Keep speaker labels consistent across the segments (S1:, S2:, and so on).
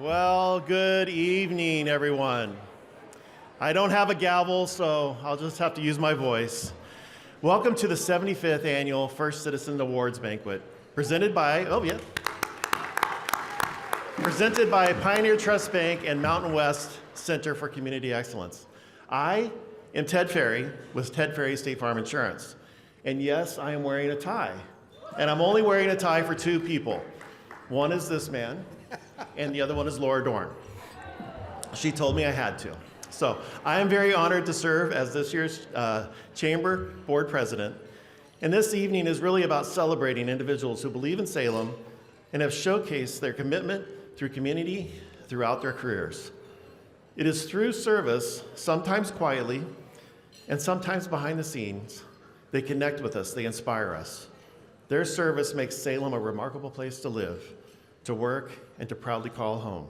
S1: Well, good evening, everyone. I don't have a gavel, so I'll just have to use my voice. Welcome to the 75th Annual First Citizen Awards Banquet, presented by Pioneer Trust Bank and Mountain West Center for Community Excellence. I am Ted Ferry with Ted Ferry State Farm Insurance. And yes, I am wearing a tie. And I'm only wearing a tie for two people. One is this man, and the other one is Laura Dorn. She told me I had to. So I am very honored to serve as this year's Chamber Board President. And this evening is really about celebrating individuals who believe in Salem and have showcased their commitment through community throughout their careers. It is through service, sometimes quietly, and sometimes behind the scenes, they connect with us, they inspire us. Their service makes Salem a remarkable place to live, to work, and to proudly call home.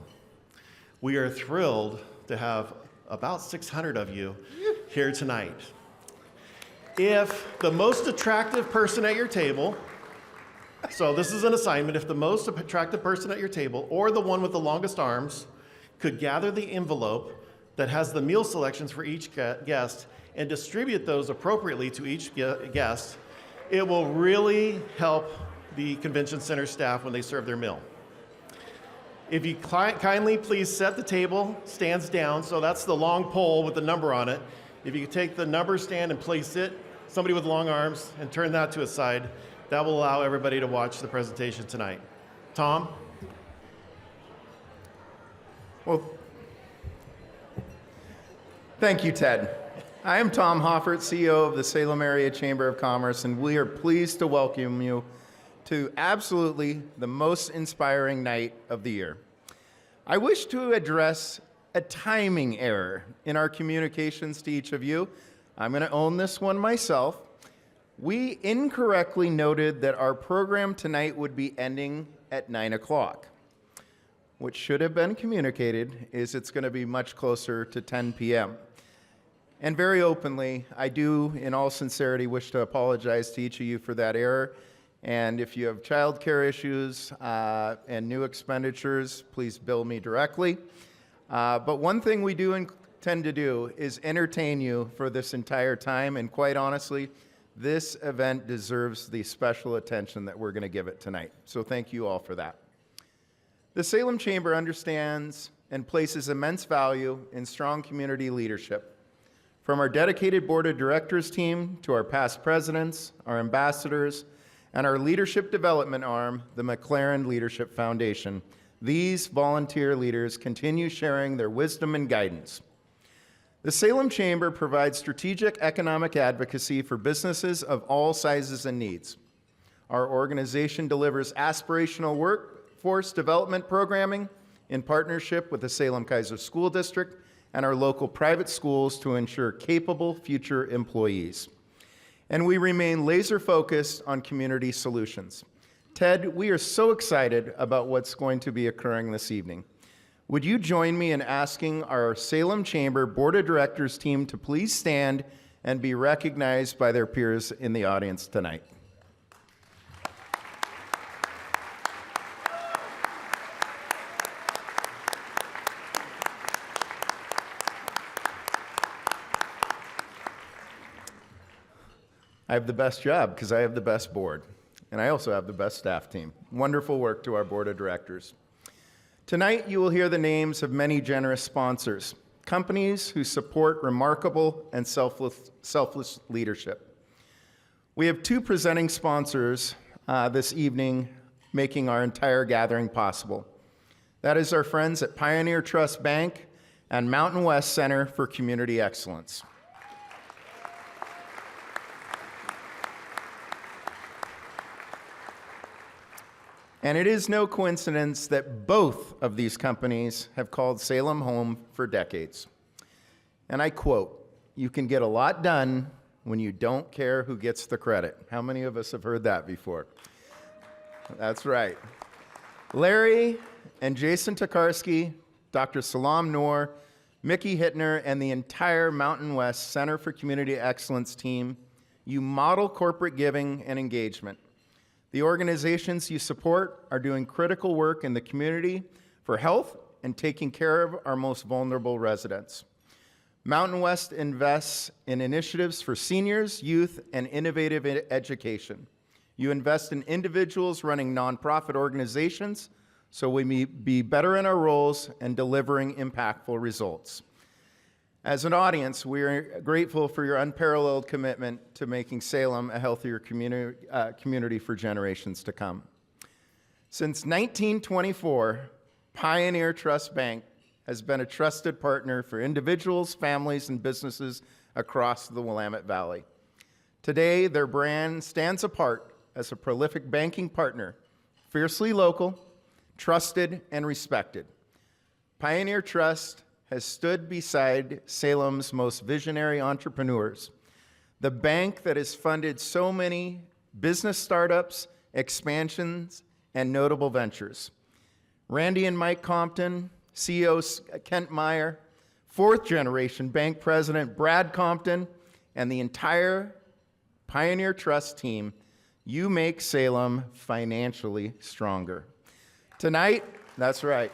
S1: We are thrilled to have about 600 of you here tonight. If the most attractive person at your table, so this is an assignment, if the most attractive person at your table or the one with the longest arms could gather the envelope that has the meal selections for each guest and distribute those appropriately to each guest, it will really help the convention center staff when they serve their meal. If you kindly please set the table stands down, so that's the long pole with the number on it. If you could take the number stand and place it, somebody with long arms, and turn that to a side, that will allow everybody to watch the presentation tonight. Tom?
S2: Well, thank you, Ted. I am Tom Hoffert, CEO of the Salem Area Chamber of Commerce, and we are pleased to welcome you to absolutely the most inspiring night of the year. I wish to address a timing error in our communications to each of you. I'm going to own this one myself. We incorrectly noted that our program tonight would be ending at 9 o'clock. What should have been communicated is it's going to be much closer to 10 p.m. And very openly, I do, in all sincerity, wish to apologize to each of you for that error. And if you have childcare issues and new expenditures, please bill me directly. But one thing we do intend to do is entertain you for this entire time. And quite honestly, this event deserves the special attention that we're going to give it tonight. So thank you all for that. The Salem Chamber understands and places immense value in strong community leadership. From our dedicated board of directors team to our past presidents, our ambassadors, and our leadership development arm, the McLaren Leadership Foundation, these volunteer leaders continue sharing their wisdom and guidance. The Salem Chamber provides strategic economic advocacy for businesses of all sizes and needs. Our organization delivers aspirational workforce development programming in partnership with the Salem-Keizer School District and our local private schools to ensure capable future employees. And we remain laser-focused on community solutions. Ted, we are so excited about what's going to be occurring this evening. Would you join me in asking our Salem Chamber Board of Directors team to please stand and be recognized by their peers in the audience tonight? I have the best job because I have the best board, and I also have the best staff team. Wonderful work to our board of directors. Tonight, you will hear the names of many generous sponsors, companies who support remarkable and selfless leadership. We have two presenting sponsors this evening making our entire gathering possible. That is our friends at Pioneer Trust Bank and Mountain West Center for Community Excellence. And it is no coincidence that both of these companies have called Salem home for decades. And I quote, "You can get a lot done when you don't care who gets the credit." How many of us have heard that before? That's right. Larry and Jason Tokarski, Dr. Salam Noor, Mickey Hittner, and the entire Mountain West Center for Community Excellence team, you model corporate giving and engagement. The organizations you support are doing critical work in the community for health and taking care of our most vulnerable residents. Mountain West invests in initiatives for seniors, youth, and innovative education. You invest in individuals running nonprofit organizations so we may be better in our roles and delivering impactful results. As an audience, we are grateful for your unparalleled commitment to making Salem a healthier community for generations to come. Since 1924, Pioneer Trust Bank has been a trusted partner for individuals, families, and businesses across the Willamette Valley. Today, their brand stands apart as a prolific banking partner, fiercely local, trusted, and respected. Pioneer Trust has stood beside Salem's most visionary entrepreneurs, the bank that has funded so many business startups, expansions, and notable ventures. Randy and Mike Compton, CEO Kent Meyer, fourth generation bank president Brad Compton, and the entire Pioneer Trust team, you make Salem financially stronger. Tonight, that's right.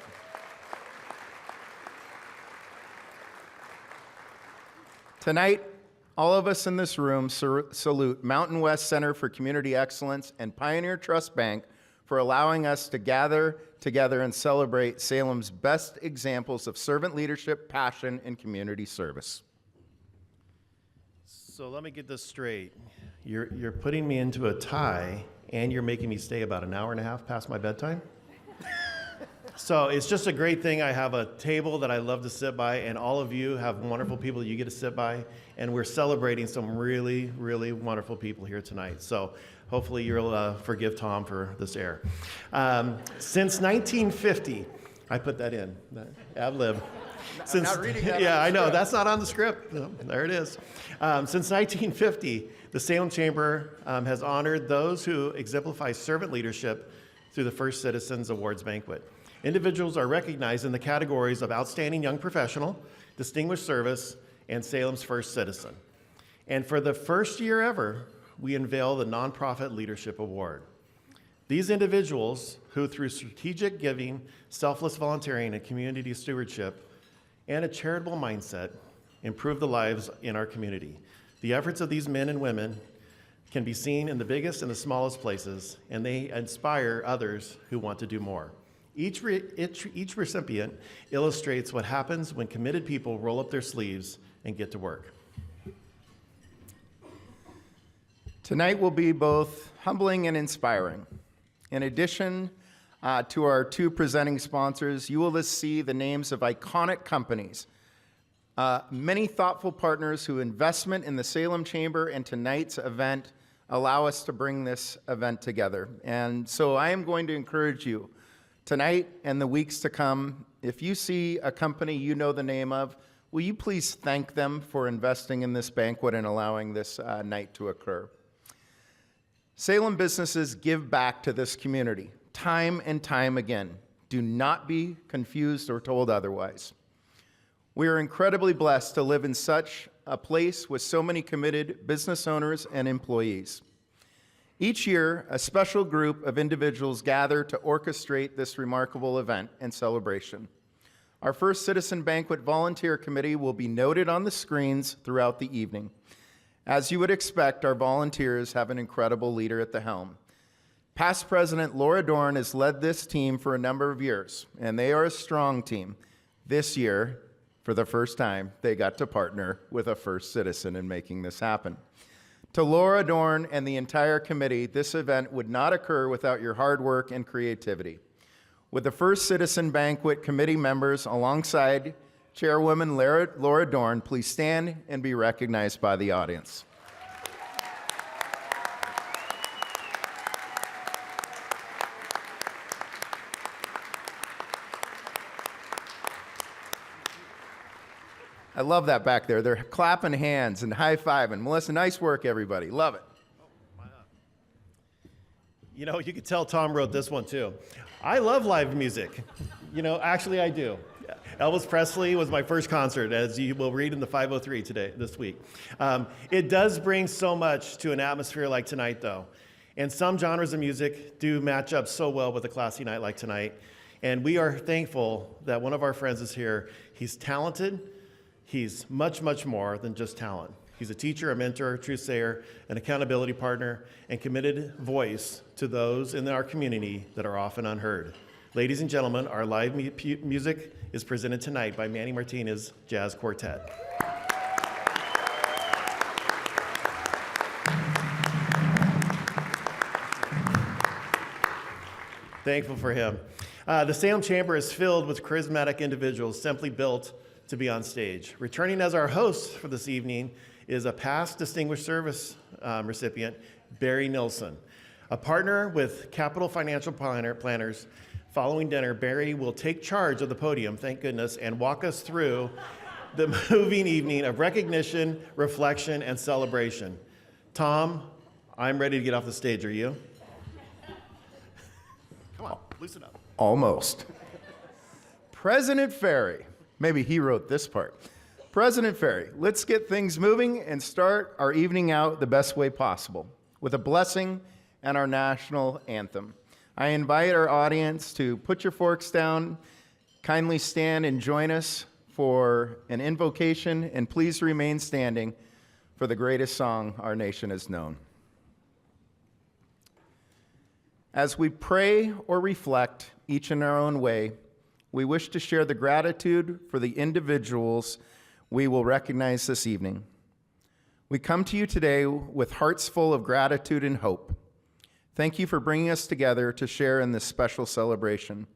S2: Tonight, all of us in this room salute Mountain West Center for Community Excellence and Pioneer Trust Bank for allowing us to gather together and celebrate Salem's best examples of servant leadership, passion, and community service.
S1: So let me get this straight. You're putting me into a tie, and you're making me stay about an hour and a half past my bedtime? So it's just a great thing. I have a table that I love to sit by, and all of you have wonderful people that you get to sit by, and we're celebrating some really, really wonderful people here tonight. So hopefully you'll forgive Tom for this error. Since 1950, I put that in, ad lib.
S2: I'm not reading that.
S1: Yeah, I know, that's not on the script. No, there it is. Since 1950, the Salem Chamber has honored those who exemplify servant leadership through the First Citizens Awards Banquet. Individuals are recognized in the categories of Outstanding Young Professional, Distinguished Service, and Salem's First Citizen. And for the first year ever, we unveil the Nonprofit Leadership Award. These individuals who, through strategic giving, selfless volunteering, and community stewardship, and a charitable mindset, improve the lives in our community. The efforts of these men and women can be seen in the biggest and the smallest places, and they inspire others who want to do more. Each recipient illustrates what happens when committed people roll up their sleeves and get to work.
S2: Tonight will be both humbling and inspiring. In addition to our two presenting sponsors, you will see the names of iconic companies, many thoughtful partners whose investment in the Salem Chamber and tonight's event allow us to bring this event together. And so I am going to encourage you tonight and the weeks to come, if you see a company you know the name of, will you please thank them for investing in this banquet and allowing this night to occur? Salem businesses give back to this community time and time again. Do not be confused or told otherwise. We are incredibly blessed to live in such a place with so many committed business owners and employees. Each year, a special group of individuals gather to orchestrate this remarkable event and celebration. Our First Citizen Banquet Volunteer Committee will be noted on the screens throughout the evening. As you would expect, our volunteers have an incredible leader at the helm. Past President Laura Dorn has led this team for a number of years, and they are a strong team. This year, for the first time, they got to partner with a First Citizen in making this happen. To Laura Dorn and the entire committee, this event would not occur without your hard work and creativity. With the First Citizen Banquet committee members alongside Chairwoman Laura Dorn, please stand and be recognized by the audience. I love that back there. They're clapping hands and high-fiving. Melissa, nice work, everybody. Love it.
S1: You know, you could tell Tom wrote this one too. I love live music. You know, actually I do. Elvis Presley was my first concert, as you will read in the 503 this week. It does bring so much to an atmosphere like tonight, though. And some genres of music do match up so well with a classy night like tonight. And we are thankful that one of our friends is here. He's talented. He's much, much more than just talent. He's a teacher, a mentor, a truth-sayer, an accountability partner, and committed voice to those in our community that are often unheard. Ladies and gentlemen, our live music is presented tonight by Manny Martinez Jazz Quartet. Thankful for him. The Salem Chamber is filled with charismatic individuals simply built to be on stage. Returning as our host for this evening is a past Distinguished Service recipient, Barry Nilsson. A partner with Capital Financial Planners, following dinner, Barry will take charge of the podium, thank goodness, and walk us through the moving evening of recognition, reflection, and celebration. Tom, I'm ready to get off the stage. Are you? Come on, loosen up.
S2: Almost. President Ferry. Maybe he wrote this part. President Ferry, let's get things moving and start our evening out the best way possible with a blessing and our national anthem. I invite our audience to put your forks down, kindly stand and join us for an invocation, and please remain standing for the greatest song our nation has known. As we pray or reflect, each in our own way, we wish to share the gratitude for the individuals we will recognize this evening. We come to you today with hearts full of gratitude and hope. Thank you for bringing us together to share in this special celebration.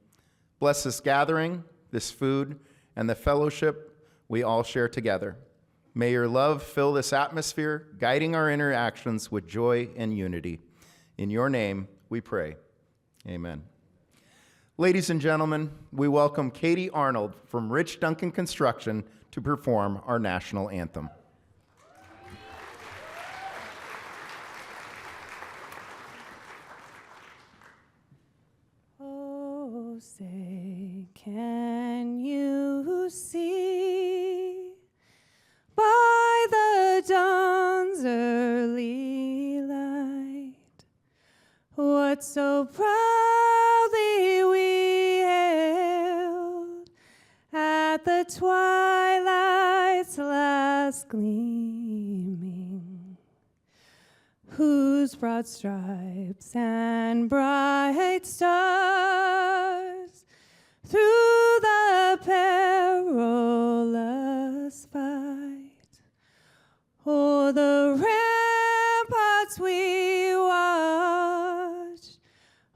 S2: Bless this gathering, this food, and the fellowship we all share together. May your love fill this atmosphere, guiding our interactions with joy and unity. In your name, we pray. Amen. Ladies and gentlemen, we welcome Katie Arnold from Rich Duncan Construction to perform our national anthem.
S3: Oh, say, can you see by the dawn's early light what so proudly we hailed at the twilight's last gleaming, whose broad stripes and bright stars through the perilous fight o'er the ramparts we watched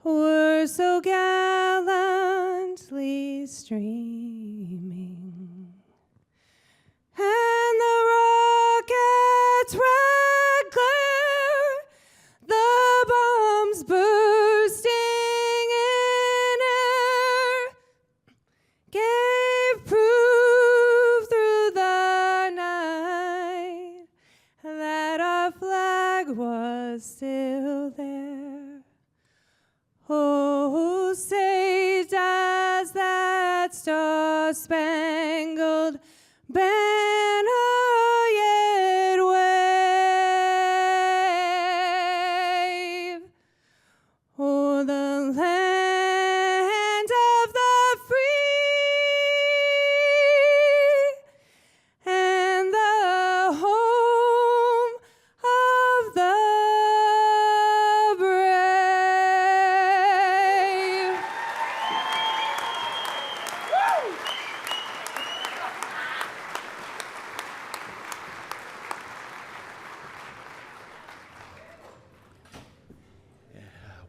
S3: were so gallantly streaming, and the rocket's red glare, the bombs bursting in air, gave proof through the night that our flag was still there. Oh, say does that star-spangled banner yet wave o'er the land of the free and the home of the brave.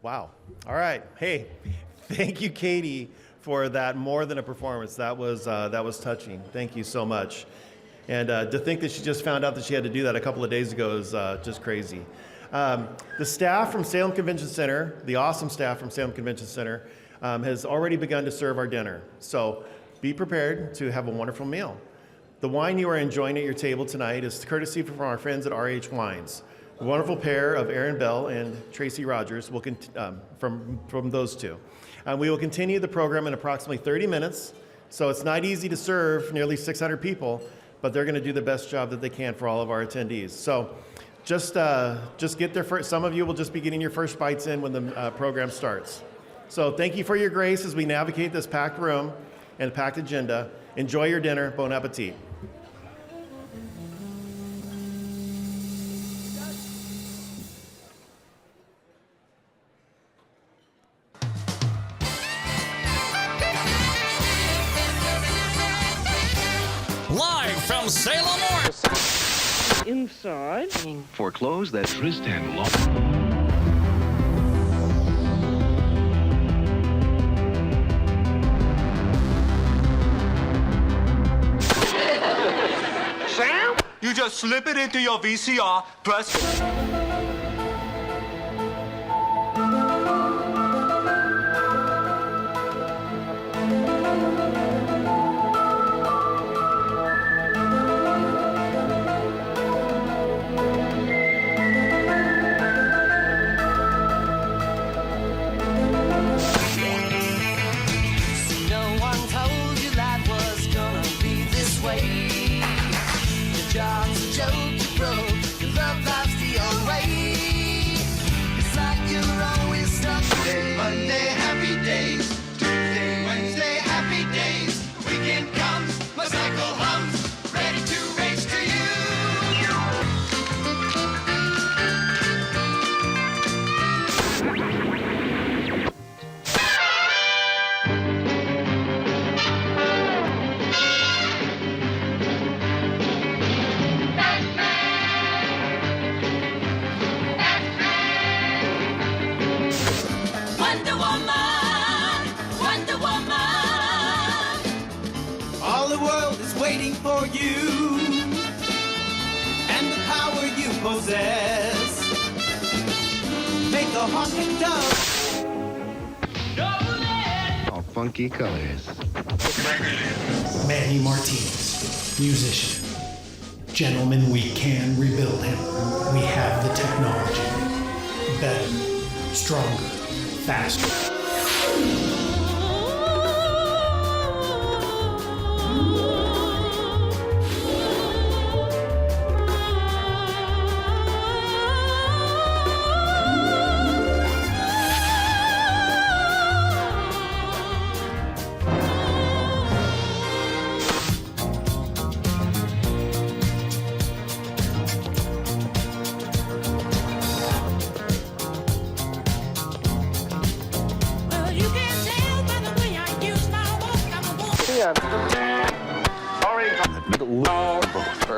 S1: Wow. All right. Hey, thank you, Katie, for that more than a performance. That was touching. Thank you so much. And to think that she just found out that she had to do that a couple of days ago is just crazy. The staff from Salem Convention Center, the awesome staff from Salem Convention Center, has already begun to serve our dinner. So be prepared to have a wonderful meal. The wine you are enjoying at your table tonight is courtesy from our friends at RH Wines. A wonderful pair of Aaron Bell and Tracy Rogers will from those two. We will continue the program in approximately 30 minutes, so it's not easy to serve nearly 600 people, but they're going to do the best job that they can for all of our attendees. So just get there first. Some of you will just be getting your first bites in when the program starts. So thank you for your grace as we navigate this packed room and packed agenda. Enjoy your dinner. Bon appetit.
S4: Live from Salem,
S5: Inside.
S6: For clothes that twist and long.
S5: Sam?
S7: You just slip it into your VCR, press.
S8: For you and the power you possess, make the honking dove.
S6: All funky colors.
S9: Manny Martinez, musician. Gentlemen, we can rebuild him. We have the technology. Better, stronger, faster.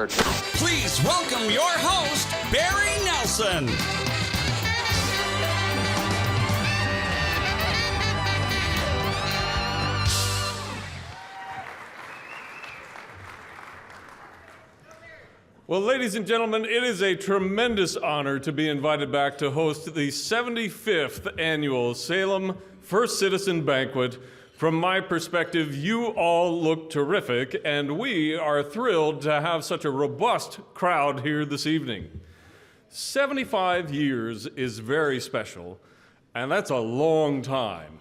S4: please welcome your host, Barry Nelson.
S10: Well, ladies and gentlemen, it is a tremendous honor to be invited back to host the 75th annual Salem First Citizen Banquet. From my perspective, you all look terrific, and we are thrilled to have such a robust crowd here this evening. 75 years is very special, and that's a long time.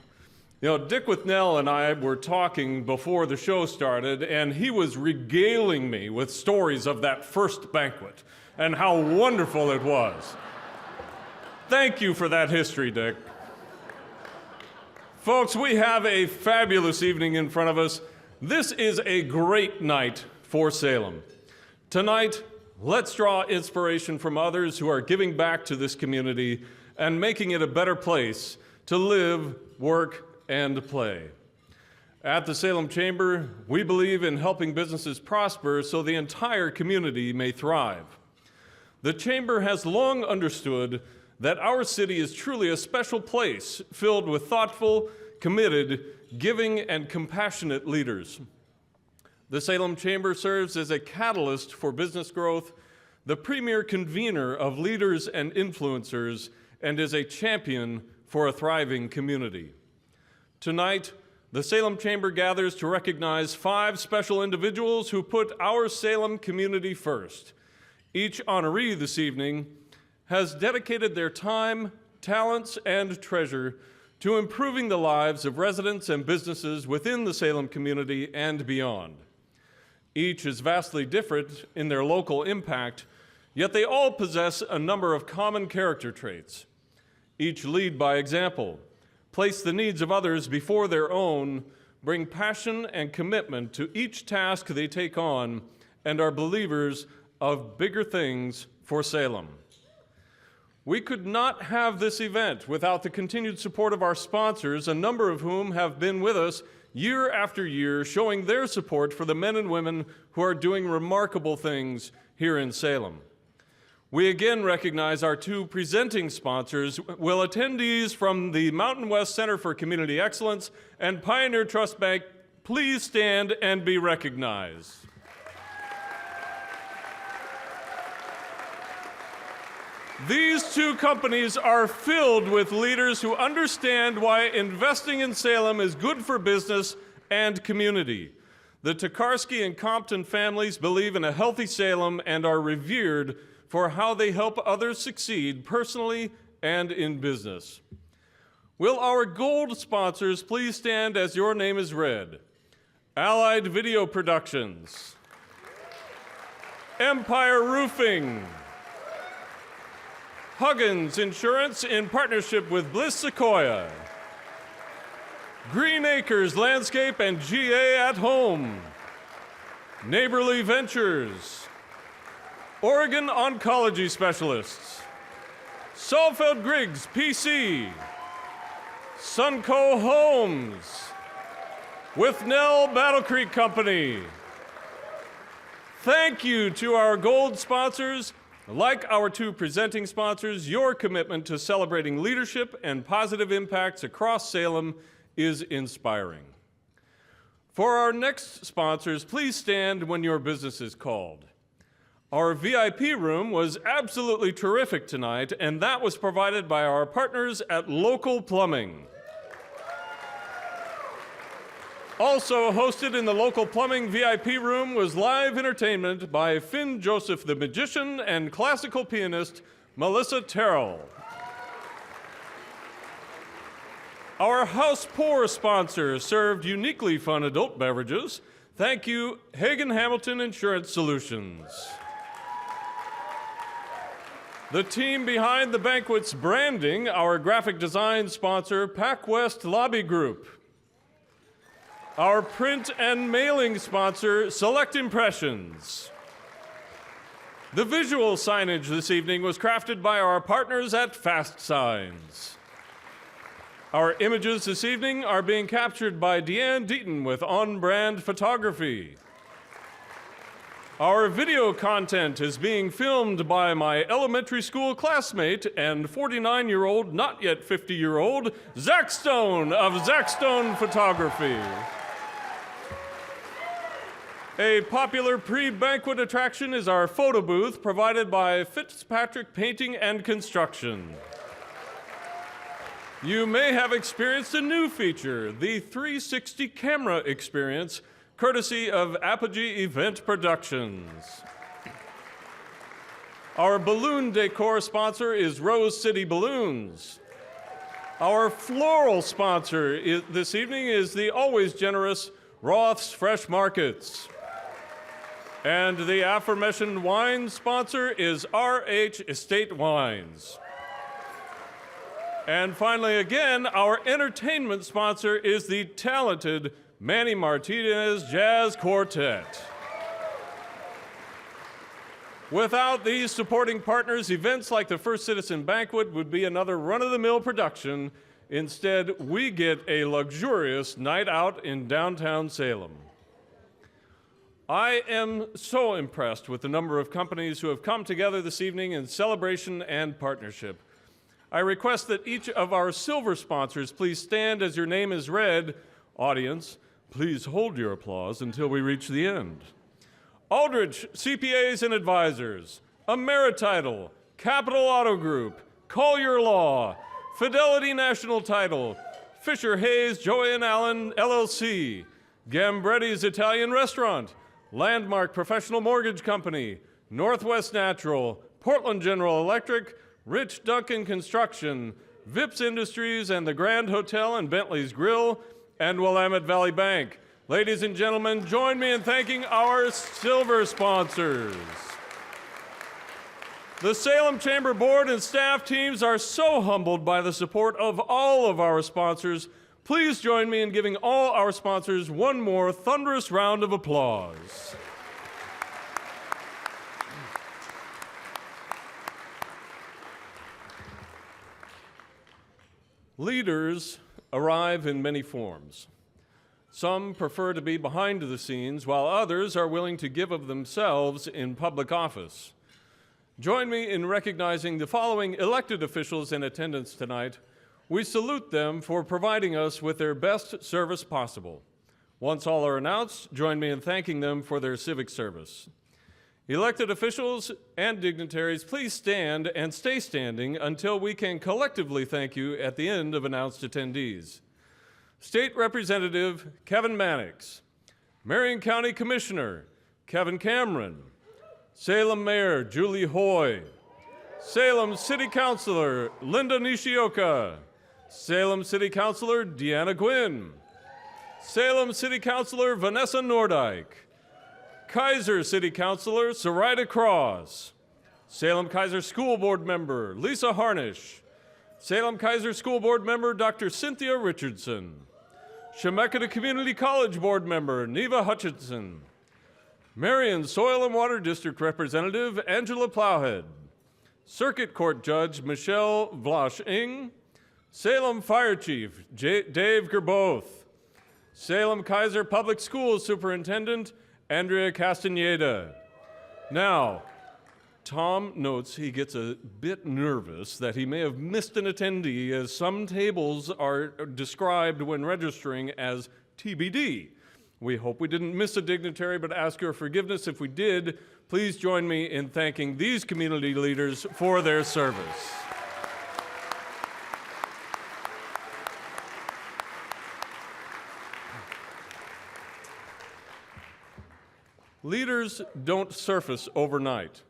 S10: You know, Dick Withnell and I were talking before the show started, and he was regaling me with stories of that first banquet and how wonderful it was. Thank you for that history, Dick. Folks, we have a fabulous evening in front of us. This is a great night for Salem. Tonight, let's draw inspiration from others who are giving back to this community and making it a better place to live, work, and play. At the Salem Chamber, we believe in helping businesses prosper so the entire community may thrive. The Chamber has long understood that our city is truly a special place filled with thoughtful, committed, giving, and compassionate leaders. The Salem Chamber serves as a catalyst for business growth, the premier convener of leaders and influencers, and is a champion for a thriving community. Tonight, the Salem Chamber gathers to recognize 5 special individuals who put our Salem community first. Each honoree this evening has dedicated their time, talents, and treasure to improving the lives of residents and businesses within the Salem community and beyond. Each is vastly different in their local impact, yet they all possess a number of common character traits. Each lead by example, place the needs of others before their own, bring passion and commitment to each task they take on, and are believers of bigger things for Salem. We could not have this event without the continued support of our sponsors, a number of whom have been with us year after year, showing their support for the men and women who are doing remarkable things here in Salem. We again recognize our two presenting sponsors. Will attendees from the Mountain West Center for Community Excellence and Pioneer Trust Bank please stand and be recognized? These two companies are filled with leaders who understand why investing in Salem is good for business and community. The Tokarski and Compton families believe in a healthy Salem and are revered for how they help others succeed personally and in business. Will our gold sponsors please stand as your name is read? Allied Video Productions, Empire Roofing, Huggins Insurance in partnership with Bliss Sequoia, Green Acres Landscape and GA at Home, Neighborly Ventures, Oregon Oncology Specialists, Saalfeld Griggs PC, Sunco Homes, Withnell Battle Creek Company. Thank you to our gold sponsors. Like our two presenting sponsors, your commitment to celebrating leadership and positive impacts across Salem is inspiring. For our next sponsors, please stand when your business is called. Our VIP room was absolutely terrific tonight, and that was provided by our partners at Local Plumbing. Also hosted in the Local Plumbing VIP room was live entertainment by Finn Joseph the Magician and classical pianist Melissa Terrell. Our house pour sponsor served uniquely fun adult beverages. Thank you, Hagen Hamilton Insurance Solutions. The team behind the Banquet's branding, our graphic design sponsor, PacWest Lobby Group. Our print and mailing sponsor, Select Impressions. The visual signage this evening was crafted by our partners at Fast Signs. Our images this evening are being captured by Deanne Deaton with On Brand Photography. Our video content is being filmed by my elementary school classmate and 49-year-old, not yet 50-year-old, Zach Stone of Zach Stone Photography. A popular pre-banquet attraction is our photo booth provided by Fitzpatrick Painting and Construction. You may have experienced a new feature, the 360 camera experience, courtesy of Apogee Event Productions. Our balloon decor sponsor is Rose City Balloons. Our floral sponsor this evening is the always generous Roth's Fresh Markets. And the aforementioned wine sponsor is RH Estate Wines. And finally, again, our entertainment sponsor is the talented Manny Martinez Jazz Quartet. Without these supporting partners, events like the First Citizen Banquet would be another run-of-the-mill production. Instead, we get a luxurious night out in downtown Salem. I am so impressed with the number of companies who have come together this evening in celebration and partnership. I request that each of our silver sponsors please stand as your name is read. Audience, please hold your applause until we reach the end. Aldrich CPAs and Advisors, Amerititle, Capital Auto Group, Collier Law, Fidelity National Title, Fisher Hayes Joey and Allen LLC, Gambretti's Italian Restaurant, Landmark Professional Mortgage Company, Northwest Natural, Portland General Electric, Rich Duncan Construction, Vips Industries and the Grand Hotel and Bentley's Grill, and Willamette Valley Bank. Ladies and gentlemen, join me in thanking our silver sponsors. The Salem Chamber Board and staff teams are so humbled by the support of all of our sponsors. Please join me in giving all our sponsors one more thunderous round of applause. Leaders arrive in many forms. Some prefer to be behind the scenes, while others are willing to give of themselves in public office. Join me in recognizing the following elected officials in attendance tonight. We salute them for providing us with their best service possible. Once all are announced, join me in thanking them for their civic service. Elected officials and dignitaries, please stand and stay standing until we can collectively thank you at the end of announced attendees. State Representative Kevin Mannix, Marion County Commissioner Kevin Cameron, Salem Mayor Julie Hoy, Salem City Councilor Linda Nishioka, Salem City Councilor Deanna Gwynn, Salem City Councilor Vanessa Nordyke, Kaiser City Councilor Sarita Cross, Salem Kaiser School Board Member Lisa Harnish, Salem Kaiser School Board Member Dr. Cynthia Richardson, Chemeketa Community College Board Member Neva Hutchinson, Marion Soil and Water District Representative Angela Plowhead, Circuit Court Judge Michelle Vlasch-Ing, Salem Fire Chief Dave Gerboth, Salem Kaiser Public Schools Superintendent Andrea Castaneda. Now, Tom notes he gets a bit nervous that he may have missed an attendee, as some tables are described when registering as TBD. We hope we didn't miss a dignitary, but ask your forgiveness if we did. Please join me in thanking these community leaders for their service. Leaders don't surface overnight.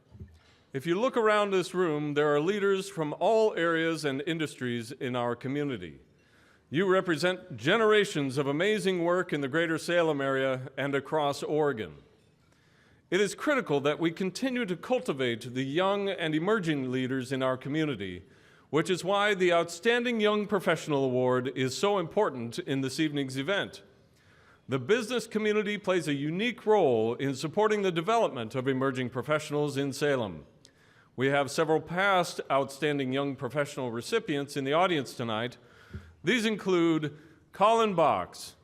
S10: If you look around this room, there are leaders from all areas and industries in our community. You represent generations of amazing work in the greater Salem area and across Oregon. It is critical that we continue to cultivate the young and emerging leaders in our community, which is why the Outstanding Young Professional Award is so important in this evening's event. The business community plays a unique role in supporting the development of emerging professionals in Salem. We have several past Outstanding Young Professional recipients in the audience tonight. These include Colin Box,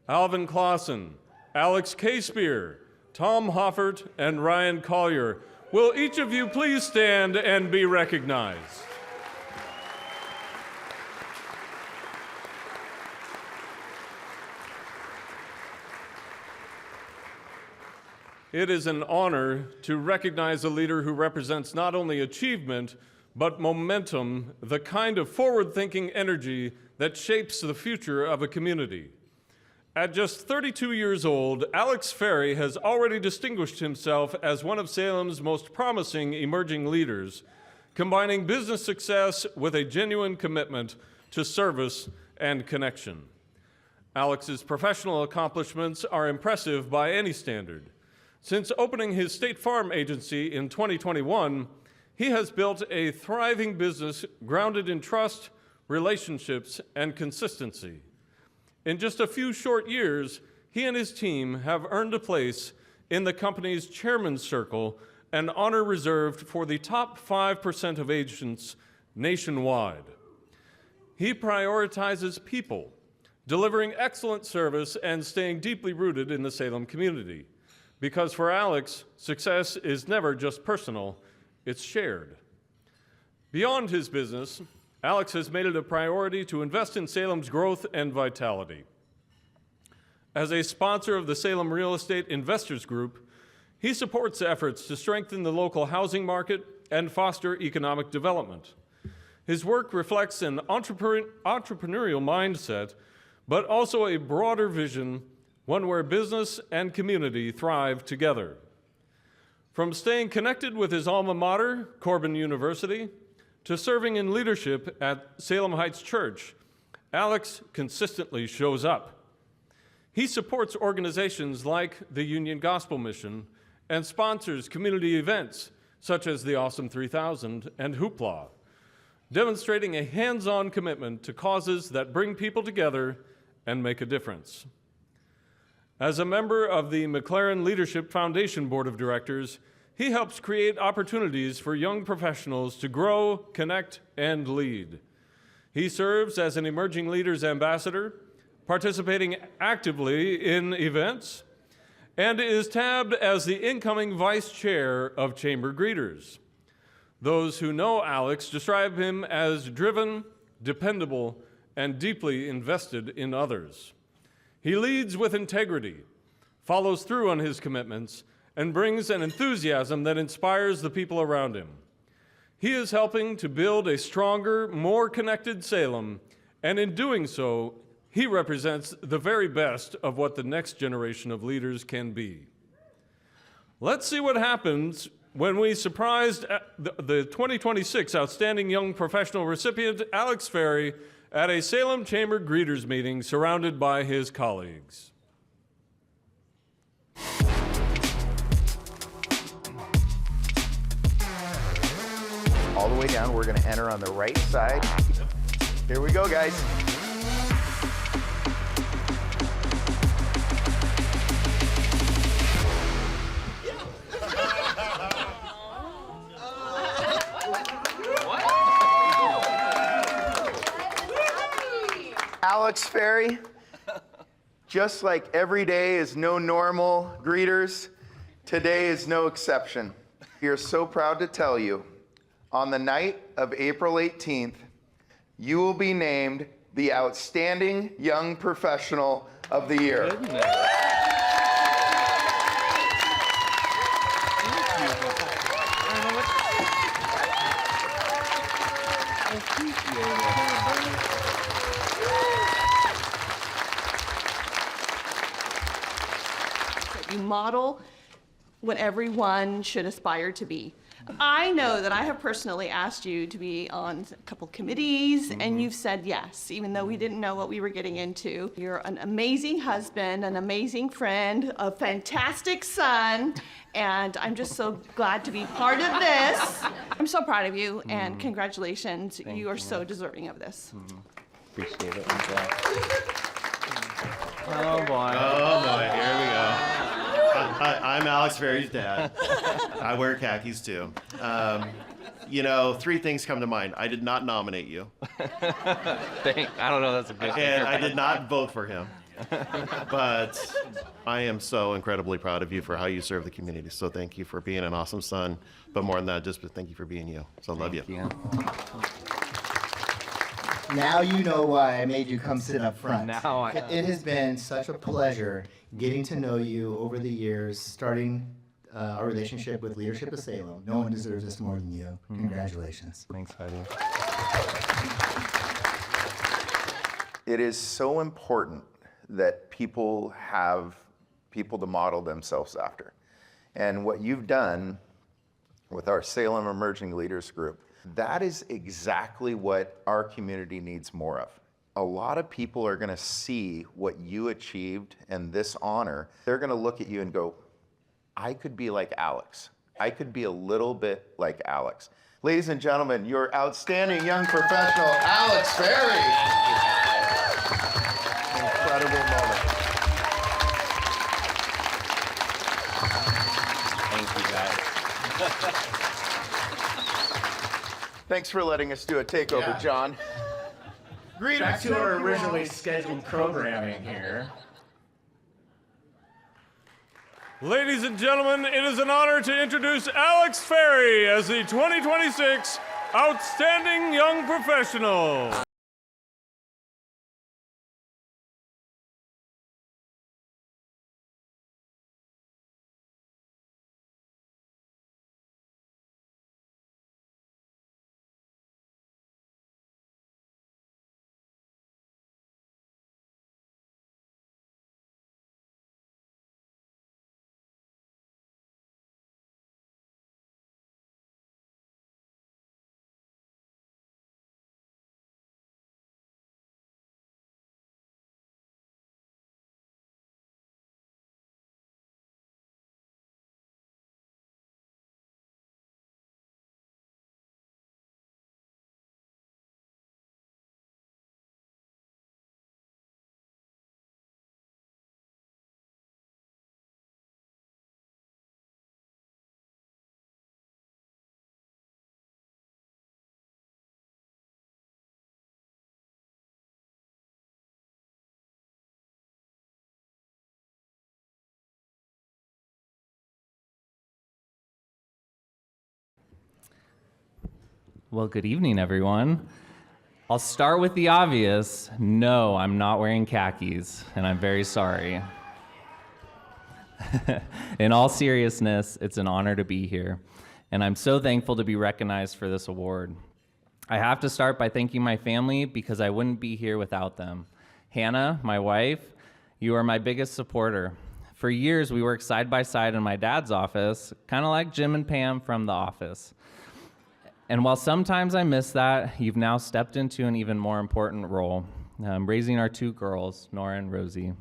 S10: Alvin Clausen, Alex K-Spear, Tom Hoffert, and Ryan Collier. Will each of you please stand and be recognized? It is an honor to recognize a leader who represents not only achievement, but momentum, the kind of forward-thinking energy that shapes the future of a community. At just 32 years old, Alex Ferry has already distinguished himself as one of Salem's most promising emerging leaders, combining business success with a genuine commitment to service and connection. Alex's professional accomplishments are impressive by any standard. Since opening his State Farm agency in 2021, he has built a thriving business grounded in trust, relationships, and consistency. In just a few short years, he and his team have earned a place in the company's chairman's circle, an honor reserved for the top 5% of agents nationwide. He prioritizes people, delivering excellent service and staying deeply rooted in the Salem community. Because for Alex, success is never just personal, it's shared. Beyond his business, Alex has made it a priority to invest in Salem's growth and vitality. As a sponsor of the Salem Real Estate Investors Group, he supports efforts to strengthen the local housing market and foster economic development. His work reflects an entrepreneurial mindset, but also a broader vision, one where business and community thrive together. From staying connected with his alma mater, Corban University, to serving in leadership at Salem Heights Church, Alex consistently shows up. He supports organizations like the Union Gospel Mission and sponsors community events such as the Awesome 3000 and Hoopla, demonstrating a hands-on commitment to causes that bring people together and make a difference. As a member of the McLaren Leadership Foundation Board of Directors, he helps create opportunities for young professionals to grow, connect, and lead. He serves as an Emerging Leaders Ambassador, participating actively in events, and is tabbed as the incoming Vice Chair of Chamber Greeters. Those who know Alex describe him as driven, dependable, and deeply invested in others. He leads with integrity, follows through on his commitments, and brings an enthusiasm that inspires the people around him. He is helping to build a stronger, more connected Salem, and in doing so, he represents the very best of what the next generation of leaders can be. Let's see what happens when we surprised the 2026 Outstanding Young Professional recipient, Alex Ferry, at a Salem Chamber Greeters meeting surrounded by his colleagues.
S2: All the way down, we're gonna enter on the right side. Here we go, guys. Alex Ferry, just like every day is no normal greeters, today is no exception. We are so proud to tell you, on the night of April 18th, you will be named the Outstanding Young Professional of the Year.
S5: You model what everyone should aspire to be. I know that I have personally asked you to be on a couple committees, and you've said yes, even though we didn't know what we were getting into. You're an amazing husband, an amazing friend, a fantastic son, and I'm just so glad to be part of this. I'm so proud of you, and congratulations. You are so deserving of this.
S2: Appreciate it.
S1: Oh boy, here we go. I'm Alex Ferry's dad. I wear khakis too. You know, three things come to mind. I did not nominate you.
S11: I don't know, that's a good thing.
S1: And I did not vote for him. But I am so incredibly proud of you for how you serve the community. So thank you for being an awesome son. But more than that, just thank you for being you. So I love you.
S12: Now you know why I made you come sit up front.
S11: Now
S12: It has been such a pleasure getting to know you over the years, starting our relationship with Leadership of Salem. No one deserves this more than you. Congratulations.
S11: Thanks, Heidi.
S2: It is so important that people have people to model themselves after. And what you've done with our Salem Emerging Leaders Group, that is exactly what our community needs more of. A lot of people are gonna see what you achieved and this honor. They're gonna look at you and go, I could be like Alex. I could be a little bit like Alex. Ladies and gentlemen, your outstanding young professional, Alex Ferry. Incredible moment.
S11: Thank you, guys.
S2: Thanks for letting us do a takeover, John.
S12: Back to our originally scheduled programming here.
S10: Ladies and gentlemen, it is an honor to introduce Alex Ferry as the 2026 Outstanding Young Professional.
S11: Well, good evening, everyone. I'll start with the obvious. No, I'm not wearing khakis, and I'm very sorry. In all seriousness, it's an honor to be here, and I'm so thankful to be recognized for this award. I have to start by thanking my family because I wouldn't be here without them. Hannah, my wife, you are my biggest supporter. For years, we worked side by side in my dad's office, kind of like Jim and Pam from The Office. And while sometimes I miss that, you've now stepped into an even more important role, raising our two girls, Nora and Rosie.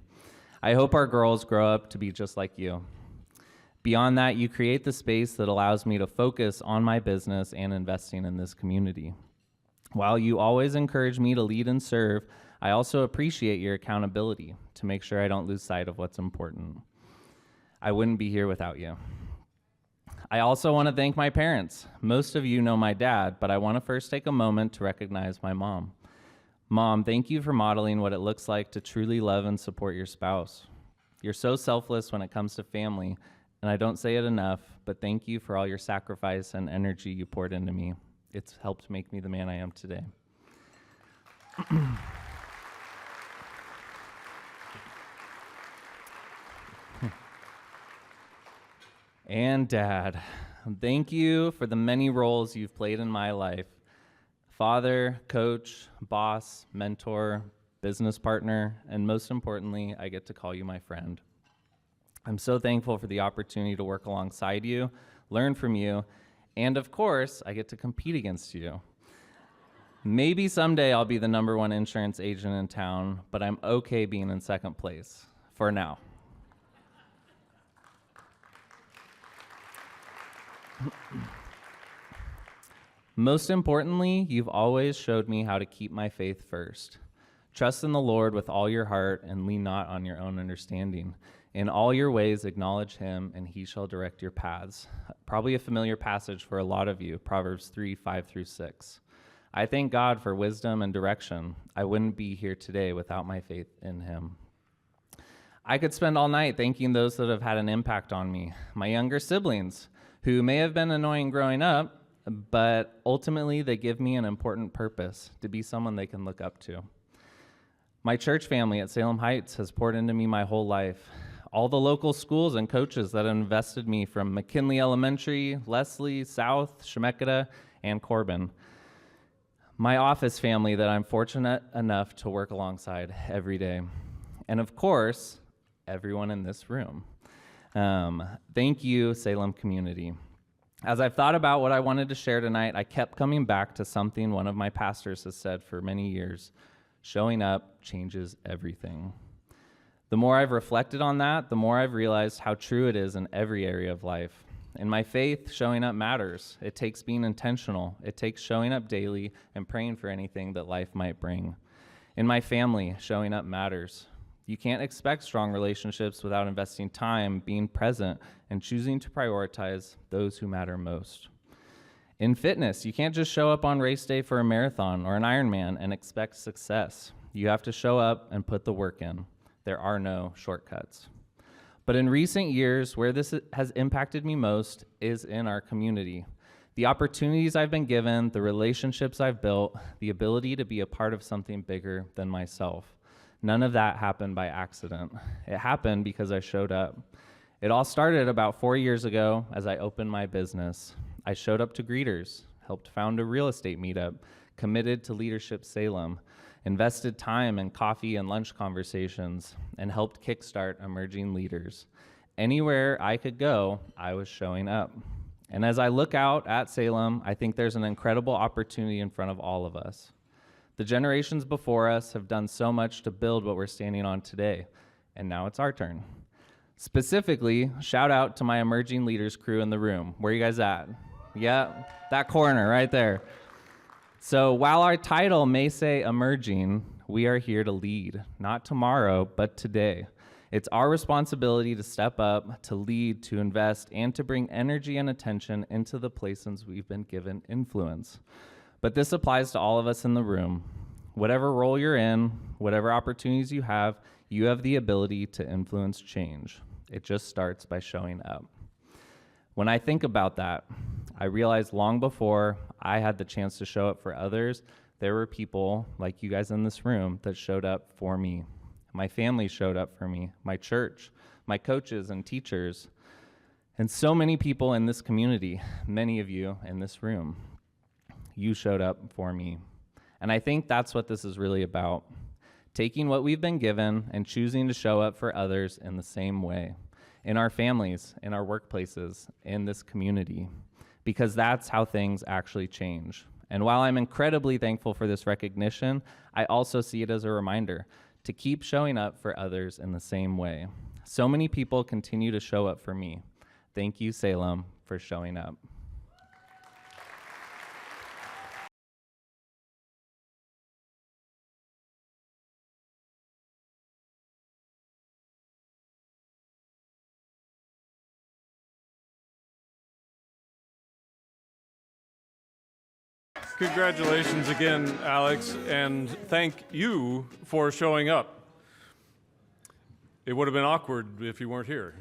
S11: I hope our girls grow up to be just like you. Beyond that, you create the space that allows me to focus on my business and investing in this community. While you always encourage me to lead and serve, I also appreciate your accountability to make sure I don't lose sight of what's important. I wouldn't be here without you. I also want to thank my parents. Most of you know my dad, but I want to first take a moment to recognize my mom. Mom, thank you for modeling what it looks like to truly love and support your spouse. You're so selfless when it comes to family, and I don't say it enough, but thank you for all your sacrifice and energy you poured into me. It's helped make me the man I am today. And Dad, thank you for the many roles you've played in my life. Father, coach, boss, mentor, business partner, and most importantly, I get to call you my friend. I'm so thankful for the opportunity to work alongside you, learn from you, and of course, I get to compete against you. Maybe someday I'll be the #1 insurance agent in town, but I'm okay being in second place for now. Most importantly, you've always showed me how to keep my faith first. Trust in the Lord with all your heart and lean not on your own understanding. In all your ways, acknowledge him, and he shall direct your paths. Probably a familiar passage for a lot of you, Proverbs 3:5-6. I thank God for wisdom and direction. I wouldn't be here today without my faith in him. I could spend all night thanking those that have had an impact on me, my younger siblings, who may have been annoying growing up, but ultimately they give me an important purpose, to be someone they can look up to. My church family at Salem Heights has poured into me my whole life. All the local schools and coaches that have invested me from McKinley Elementary, Leslie, South, Chemeketa, and Corbin. My office family that I'm fortunate enough to work alongside every day. And of course, everyone in this room. Thank you, Salem community. As I've thought about what I wanted to share tonight, I kept coming back to something one of my pastors has said for many years: showing up changes everything. The more I've reflected on that, the more I've realized how true it is in every area of life. In my faith, showing up matters. It takes being intentional. It takes showing up daily and praying for anything that life might bring. In my family, showing up matters. You can't expect strong relationships without investing time, being present, and choosing to prioritize those who matter most. In fitness, you can't just show up on race day for a marathon or an Ironman and expect success. You have to show up and put the work in. There are no shortcuts. But in recent years, where this has impacted me most is in our community. The opportunities I've been given, the relationships I've built, the ability to be a part of something bigger than myself. None of that happened by accident. It happened because I showed up. It all started about 4 years ago as I opened my business. I showed up to greeters, helped found a real estate meetup, committed to Leadership Salem, invested time in coffee and lunch conversations, and helped kickstart emerging leaders. Anywhere I could go, I was showing up. And as I look out at Salem, I think there's an incredible opportunity in front of all of us. The generations before us have done so much to build what we're standing on today, and now it's our turn. Specifically, shout out to my emerging leaders crew in the room. Where are you guys at? Yeah, that corner right there. So while our title may say emerging, we are here to lead, not tomorrow, but today. It's our responsibility to step up, to lead, to invest, and to bring energy and attention into the places we've been given influence. But this applies to all of us in the room. Whatever role you're in, whatever opportunities you have the ability to influence change. It just starts by showing up. When I think about that, I realized long before I had the chance to show up for others, there were people like you guys in this room that showed up for me. My family showed up for me, my church, my coaches and teachers, and so many people in this community, many of you in this room. You showed up for me. And I think that's what this is really about. Taking what we've been given and choosing to show up for others in the same way, in our families, in our workplaces, in this community, because that's how things actually change. And while I'm incredibly thankful for this recognition, I also see it as a reminder to keep showing up for others in the same way. So many people continue to show up for me. Thank you, Salem, for showing up.
S10: Congratulations again, Alex, and thank you for showing up. It would have been awkward if you weren't here.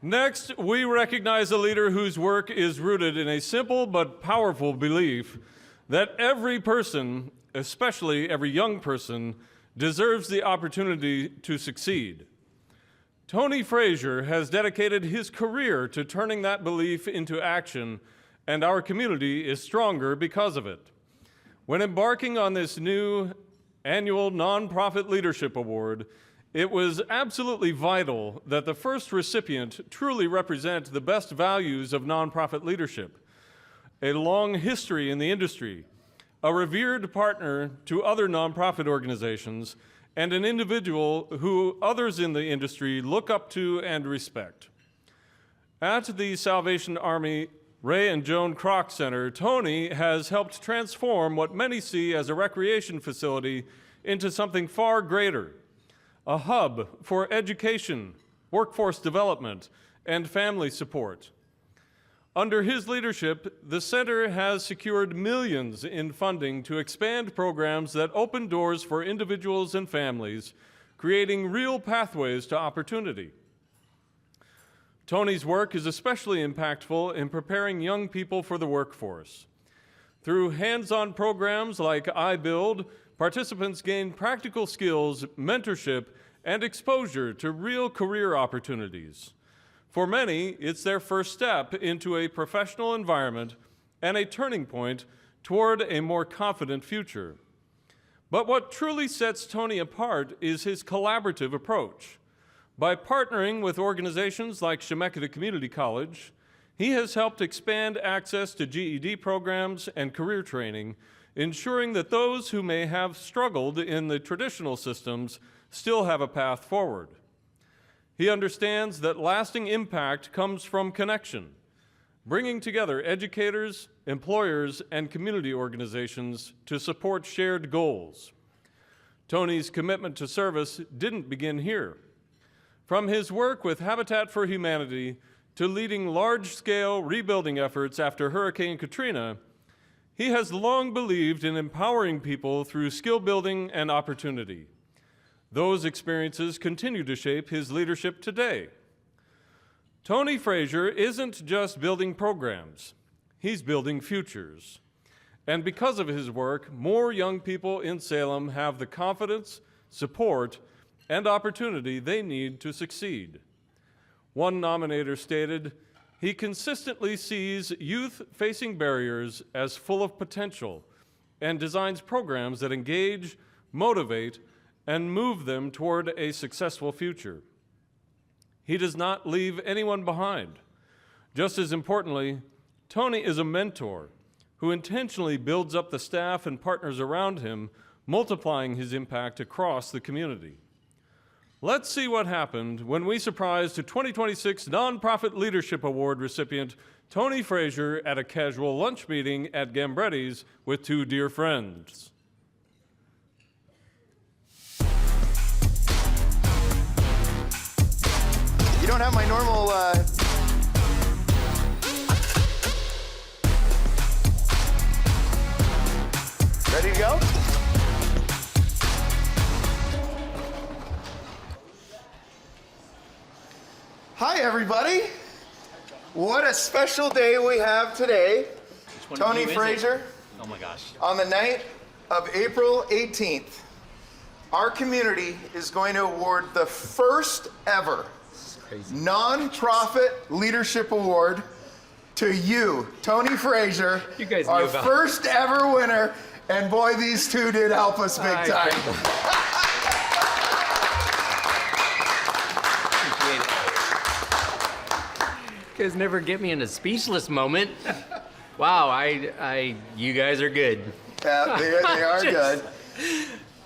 S10: Next, we recognize a leader whose work is rooted in a simple but powerful belief that every person, especially every young person, deserves the opportunity to succeed. Tony Frazier has dedicated his career to turning that belief into action, and our community is stronger because of it. When embarking on this new annual Nonprofit Leadership Award, it was absolutely vital that the first recipient truly represent the best values of nonprofit leadership, a long history in the industry, a revered partner to other nonprofit organizations, and an individual who others in the industry look up to and respect. At the Salvation Army Ray and Joan Kroc Center, Tony has helped transform what many see as a recreation facility into something far greater, a hub for education, workforce development, and family support. Under his leadership, the center has secured millions in funding to expand programs that open doors for individuals and families, creating real pathways to opportunity. Tony's work is especially impactful in preparing young people for the workforce. Through hands-on programs like iBuild, participants gain practical skills, mentorship, and exposure to real career opportunities. For many, it's their first step into a professional environment and a turning point toward a more confident future. But what truly sets Tony apart is his collaborative approach. By partnering with organizations like Chemeketa Community College, he has helped expand access to GED programs and career training, ensuring that those who may have struggled in the traditional systems still have a path forward. He understands that lasting impact comes from connection, bringing together educators, employers, and community organizations to support shared goals. Tony's commitment to service didn't begin here. From his work with Habitat for Humanity to leading large-scale rebuilding efforts after Hurricane Katrina, he has long believed in empowering people through skill building and opportunity. Those experiences continue to shape his leadership today. Tony Frazier isn't just building programs, he's building futures. And because of his work, more young people in Salem have the confidence, support, and opportunity they need to succeed. One nominator stated, "He consistently sees youth facing barriers as full of potential and designs programs that engage, motivate, and move them toward a successful future." He does not leave anyone behind. Just as importantly, Tony is a mentor who intentionally builds up the staff and partners around him, multiplying his impact across the community. Let's see what happened when we surprised the 2026 Nonprofit Leadership Award recipient Tony Frazier at a casual lunch meeting at Gambretti's with two dear friends.
S2: You don't have my normal, Ready to go? Hi, everybody. What a special day we have today. Tony Frazier.
S13: Oh my gosh.
S2: On the night of April 18th, our community is going to award the first ever nonprofit leadership award to you, Tony Frazier,
S13: You guys
S2: our
S13: knew about
S2: first ever winner. And boy, these two did help us big time.
S13: You guys never get me in a speechless moment. Wow, you guys are good.
S2: Yeah, they are good.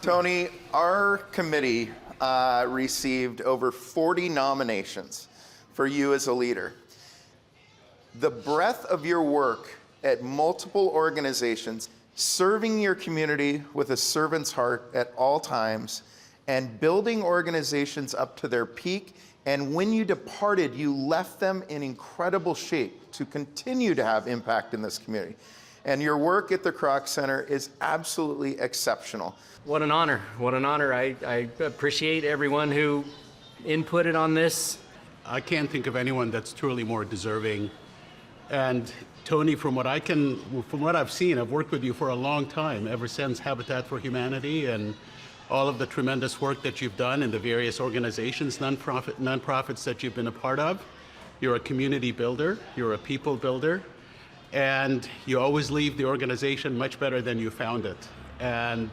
S2: Tony, our committee received over 40 nominations for you as a leader. The breadth of your work at multiple organizations, serving your community with a servant's heart at all times, and building organizations up to their peak. And when you departed, you left them in incredible shape to continue to have impact in this community. And your work at the Kroc Center is absolutely exceptional.
S13: What an honor. What an honor. I appreciate everyone who inputted on this.
S14: I can't think of anyone that's truly more deserving. And Tony, from what I've seen, I've worked with you for a long time, ever since Habitat for Humanity and all of the tremendous work that you've done in the various organizations, nonprofits that you've been a part of. You're a community builder, you're a people builder, and you always leave the organization much better than you found it. And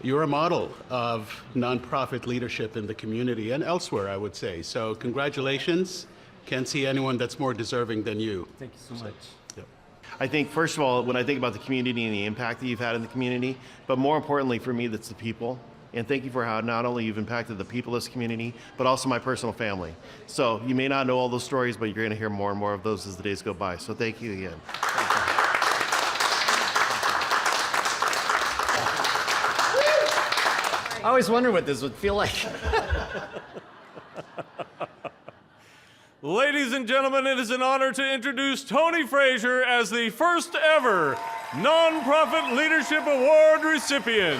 S14: you're a model of nonprofit leadership in the community and elsewhere, I would say. So congratulations. Can't see anyone that's more deserving than you.
S13: Thank you so much.
S14: Yep.
S1: I think, first of all, when I think about the community and the impact that you've had in the community, but more importantly for me, that's the people. And thank you for how not only you've impacted the people of this community, but also my personal family. So you may not know all those stories, but you're going to hear more and more of those as the days go by. So thank you again.
S13: I always wonder what this would feel like.
S10: Ladies and gentlemen, it is an honor to introduce Tony Frazier as the first ever Nonprofit Leadership Award recipient.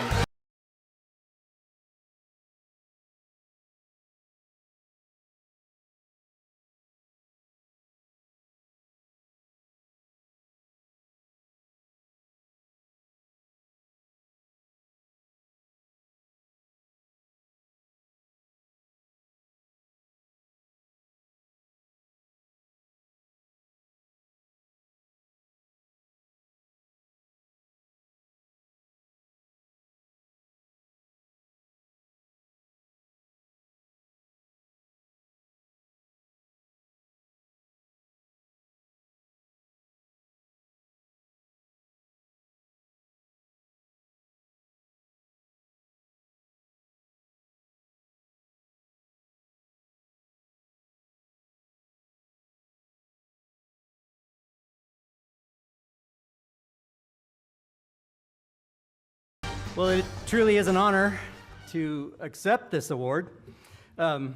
S15: Well, it truly is an honor to accept this award. I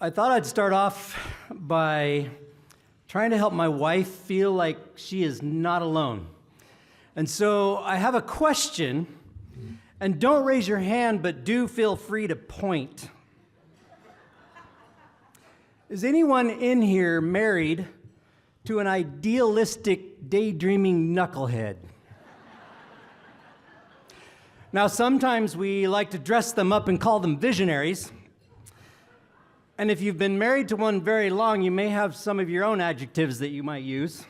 S15: thought I'd start off by trying to help my wife feel like she is not alone. And so I have a question, and don't raise your hand, but do feel free to point. Is anyone in here married to an idealistic, daydreaming knucklehead? Now, sometimes we like to dress them up and call them visionaries. And if you've been married to one very long, you may have some of your own adjectives that you might use.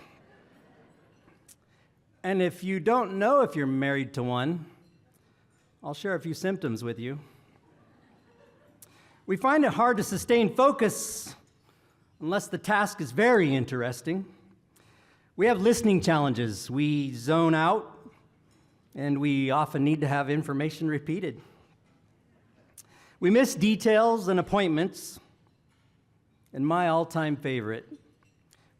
S15: And if you don't know if you're married to one, I'll share a few symptoms with you. We find it hard to sustain focus unless the task is very interesting. We have listening challenges. We zone out, and we often need to have information repeated. We miss details and appointments. And my all-time favorite,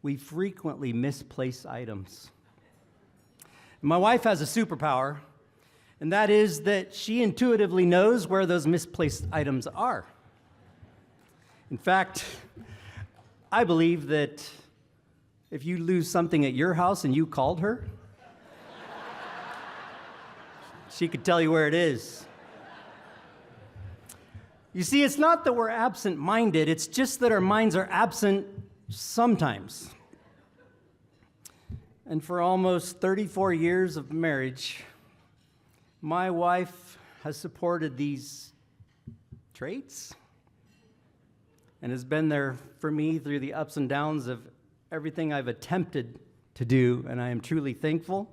S15: we frequently misplace items. My wife has a superpower, and that is that she intuitively knows where those misplaced items are. In fact, I believe that if you lose something at your house and you called her, she could tell you where it is. You see, it's not that we're absent-minded, it's just that our minds are absent sometimes. And for almost 34 years of marriage, my wife has supported these traits and has been there for me through the ups and downs of everything I've attempted to do, and I am truly thankful.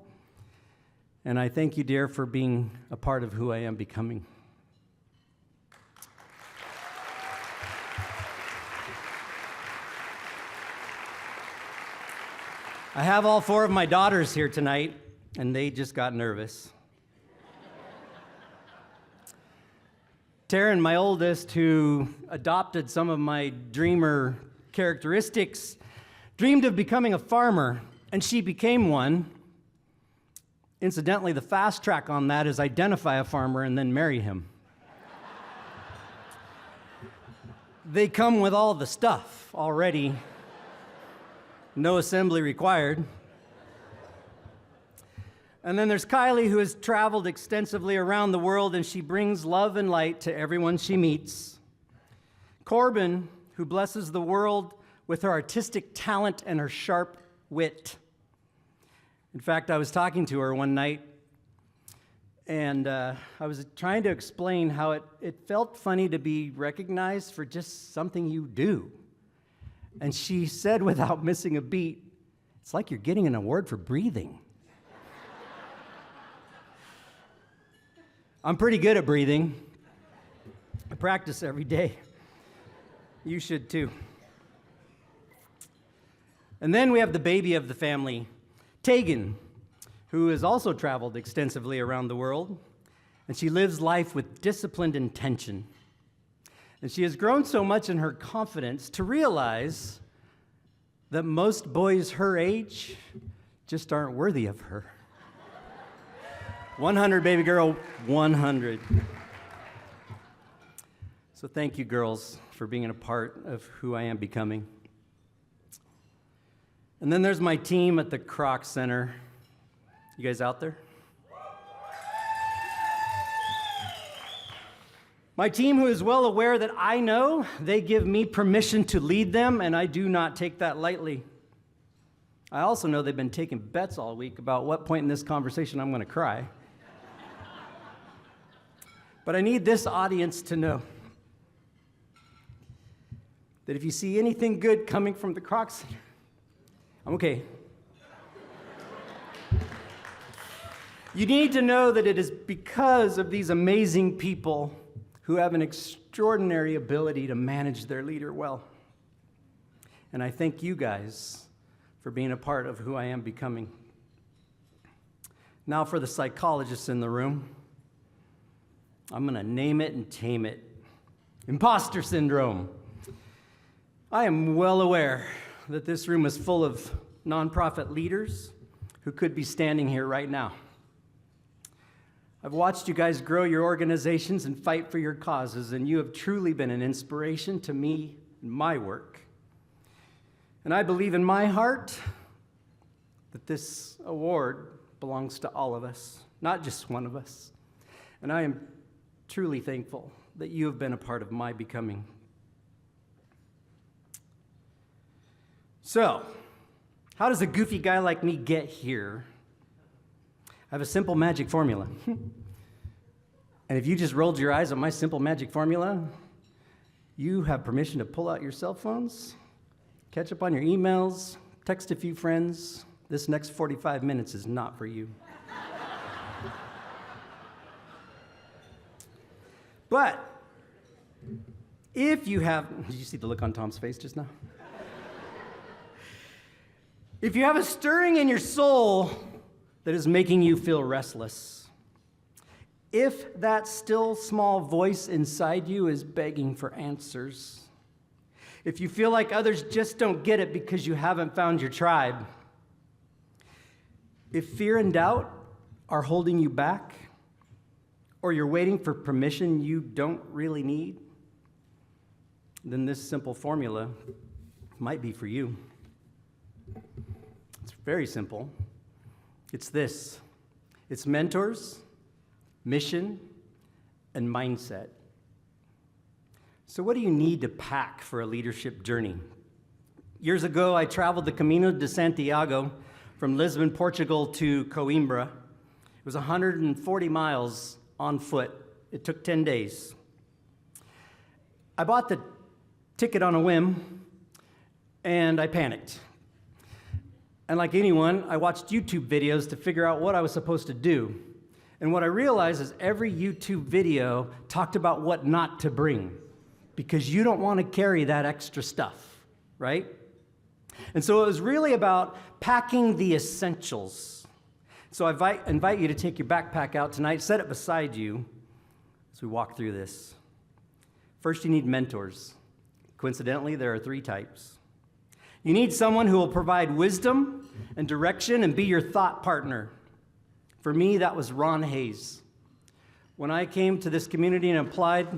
S15: And I thank you, dear, for being a part of who I am becoming. I have all 4 of my daughters here tonight, and they just got nervous. Taryn, my oldest, who adopted some of my dreamer characteristics, dreamed of becoming a farmer, and she became one. Incidentally, the fast track on that is identify a farmer and then marry him. They come with all the stuff already. No assembly required. And then there's Carlee, who has traveled extensively around the world, and she brings love and light to everyone she meets. Corbin, who blesses the world with her artistic talent and her sharp wit. In fact, I was talking to her one night, and I was trying to explain how it felt funny to be recognized for just something you do. And she said, without missing a beat, "It's like you're getting an award for breathing." I'm pretty good at breathing. I practice every day. You should too. And then we have the baby of the family, Tegan, who has also traveled extensively around the world, and she lives life with disciplined intention. And she has grown so much in her confidence to realize that most boys her age just aren't worthy of her. 100, baby girl, 100. So thank you, girls, for being a part of who I am becoming. And then there's my team at the Kroc Center. You guys out there? My team, who is well aware that I know they give me permission to lead them, and I do not take that lightly. I also know they've been taking bets all week about what point in this conversation I'm going to cry. But I need this audience to know that if you see anything good coming from the Kroc Center, I'm okay. You need to know that it is because of these amazing people who have an extraordinary ability to manage their leader well. And I thank you guys for being a part of who I am becoming. Now for the psychologists in the room, I'm gonna name it and tame it. Imposter syndrome. I am well aware that this room is full of nonprofit leaders who could be standing here right now. I've watched you guys grow your organizations and fight for your causes, and you have truly been an inspiration to me in my work. And I believe in my heart that this award belongs to all of us, not just one of us. And I am truly thankful that you have been a part of my becoming. So, how does a goofy guy like me get here? I have a simple magic formula. And if you just rolled your eyes at my simple magic formula, you have permission to pull out your cell phones, catch up on your emails, text a few friends. This next 45 minutes is not for you. But if you have, did you see the look on Tom's face just now? If you have a stirring in your soul that is making you feel restless, if that still small voice inside you is begging for answers, if you feel like others just don't get it because you haven't found your tribe, if fear and doubt are holding you back, or you're waiting for permission you don't really need, then this simple formula might be for you. It's very simple. It's this. It's mentors, mission, and mindset. So what do you need to pack for a leadership journey? Years ago, I traveled the Camino de Santiago from Lisbon, Portugal to Coimbra. It was 140 miles on foot. It took 10 days. I bought the ticket on a whim, and I panicked. And like anyone, I watched YouTube videos to figure out what I was supposed to do. And what I realized is every YouTube video talked about what not to bring, because you don't want to carry that extra stuff, right? And so it was really about packing the essentials. So I invite you to take your backpack out tonight, set it beside you as we walk through this. First, you need mentors. Coincidentally, there are 3 types. You need someone who will provide wisdom and direction and be your thought partner. For me, that was Ron Hayes. When I came to this community and applied,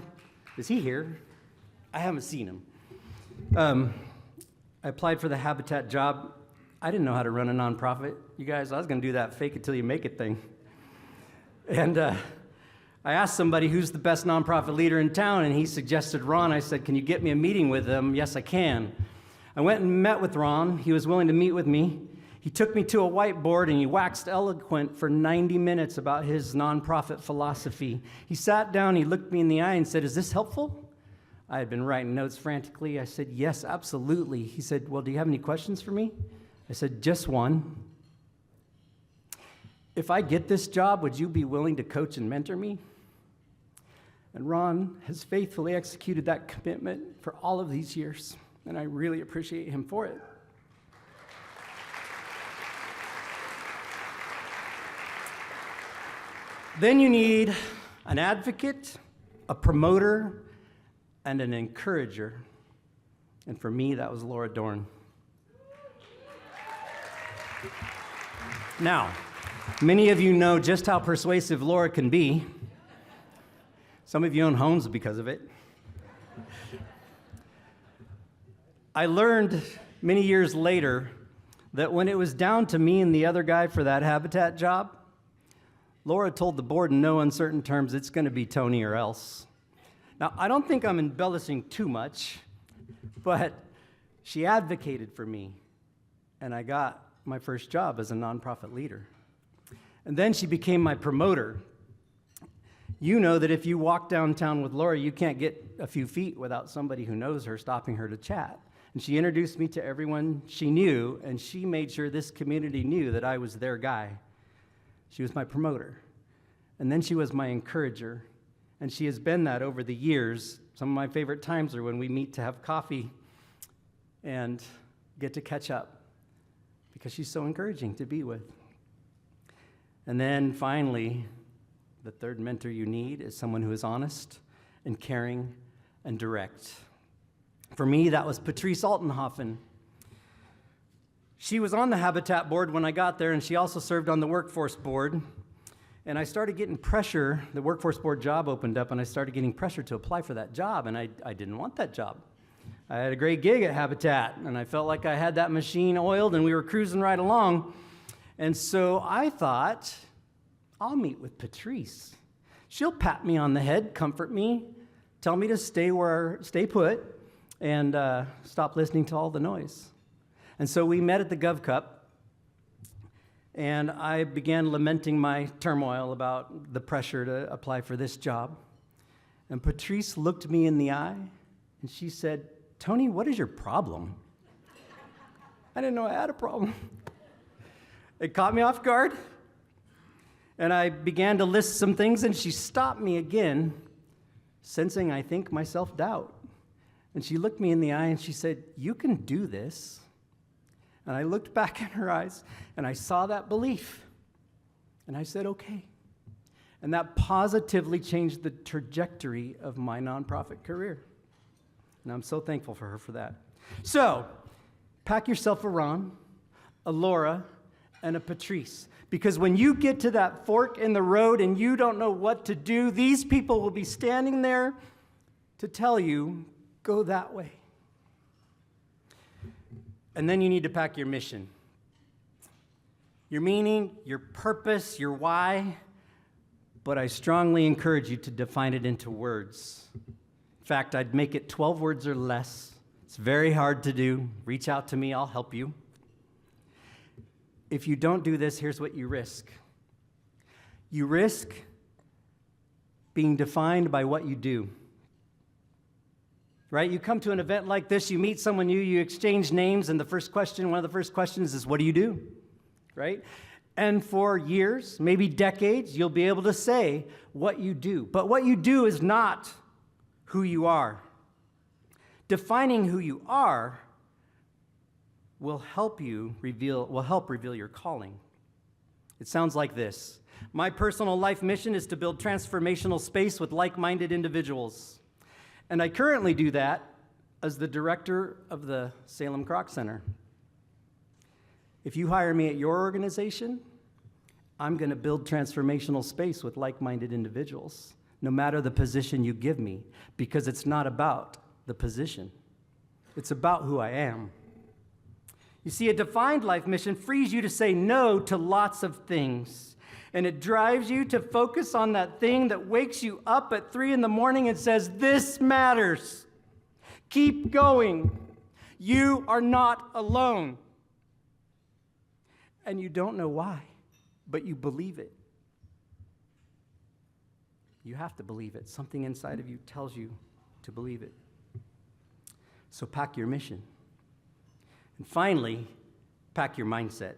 S15: is he here? I haven't seen him. I applied for the Habitat job. I didn't know how to run a nonprofit. You guys, I was going to do that fake it till you make it thing. And I asked somebody who's the best nonprofit leader in town, and he suggested Ron. I said, can you get me a meeting with him? Yes, I can. I went and met with Ron. He was willing to meet with me. He took me to a whiteboard and he waxed eloquent for 90 minutes about his nonprofit philosophy. He sat down, he looked me in the eye and said, is this helpful? I had been writing notes frantically. I said, yes, absolutely. He said, well, do you have any questions for me? I said, just one. If I get this job, would you be willing to coach and mentor me? And Ron has faithfully executed that commitment for all of these years. And I really appreciate him for it. Then you need an advocate, a promoter, and an encourager. And for me, that was Laura Dorn. Now, many of you know just how persuasive Laura can be. Some of you own homes because of it. I learned many years later that when it was down to me and the other guy for that Habitat job, Laura told the board in no uncertain terms, it's going to be Tony or else. Now, I don't think I'm embellishing too much, but she advocated for me, and I got my first job as a nonprofit leader. And then she became my promoter. You know that if you walk downtown with Laura, you can't get a few feet without somebody who knows her stopping her to chat. And she introduced me to everyone she knew, and she made sure this community knew that I was their guy. She was my promoter. And then she was my encourager. And she has been that over the years. Some of my favorite times are when we meet to have coffee and get to catch up, because she's so encouraging to be with. And then finally, the third mentor you need is someone who is honest and caring and direct. For me, that was Patrice Altenhofen. She was on the Habitat board when I got there, and she also served on the workforce board. And I started getting pressure. The workforce board job opened up, and I started getting pressure to apply for that job, and I didn't want that job. I had a great gig at Habitat, and I felt like I had that machine oiled, and we were cruising right along. And so I thought, I'll meet with Patrice. She'll pat me on the head, comfort me, tell me to stay put, and stop listening to all the noise. And so we met at the Gov Cup, and I began lamenting my turmoil about the pressure to apply for this job. And Patrice looked me in the eye, and she said, Tony, what is your problem? I didn't know I had a problem. It caught me off guard, and I began to list some things, and she stopped me again, sensing, I think, my self-doubt. And she looked me in the eye, and she said, you can do this. And I looked back in her eyes, and I saw that belief. And I said, okay. And that positively changed the trajectory of my nonprofit career. And I'm so thankful for her for that. So, pack yourself a Ron, a Laura, and a Patrice. Because when you get to that fork in the road and you don't know what to do, these people will be standing there to tell you, go that way. And then you need to pack your mission. Your meaning, your purpose, your why. But I strongly encourage you to define it into words. fact, I'd make it 12 words or less. It's very hard to do. Reach out to me, I'll help you. If you don't do this, here's what you risk. You risk being defined by what you do. Right? You come to an event like this, you meet someone new, you exchange names, and one of the first questions is, what do you do? Right? And for years, maybe decades, you'll be able to say what you do. But what you do is not who you are. Defining who you are will help reveal your calling. It sounds like this. My personal life mission is to build transformational space with like-minded individuals. And I currently do that as the director of the Salem Croc Center. If you hire me at your organization, I'm going to build transformational space with like-minded individuals, no matter the position you give me, because it's not about the position. It's about who I am. You see, a defined life mission frees you to say no to lots of things, and it drives you to focus on that thing that wakes you up at 3 in the morning and says, this matters. Keep going. You are not alone. And you don't know why, but you believe it. You have to believe it. Something inside of you tells you to believe it. So pack your mission. And finally, pack your mindset.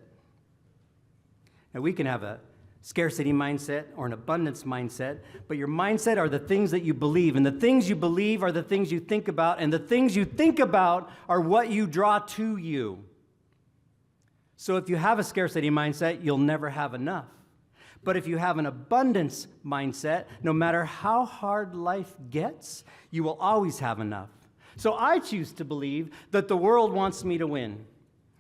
S15: Now, we can have a scarcity mindset or an abundance mindset, but your mindset are the things that you believe, and the things you believe are the things you think about, and the things you think about are what you draw to you. So if you have a scarcity mindset, you'll never have enough. But if you have an abundance mindset, no matter how hard life gets, you will always have enough. So I choose to believe that the world wants me to win.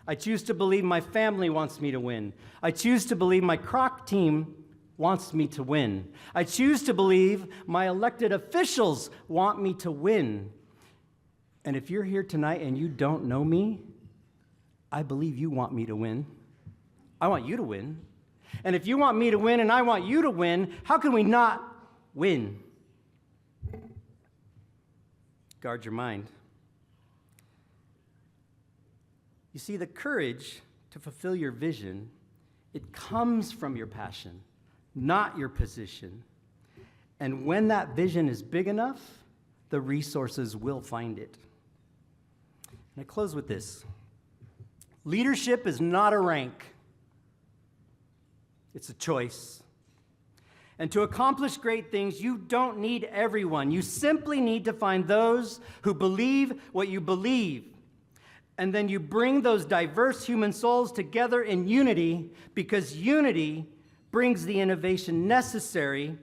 S15: I choose to believe my family wants me to win. I choose to believe my Croc team wants me to win. I choose to believe my elected officials want me to win. And if you're here tonight and you don't know me, I believe you want me to win. I want you to win. And if you want me to win and I want you to win, how can we not win? Guard your mind. You see, the courage to fulfill your vision, it comes from your passion, not your position. And when that vision is big enough, the resources will find it. And I close with this. Leadership is not a rank. It's a choice. And to accomplish great things, you don't need everyone. You simply need to find those who believe what you believe. And then you bring those diverse human souls together in unity, because unity brings the innovation necessary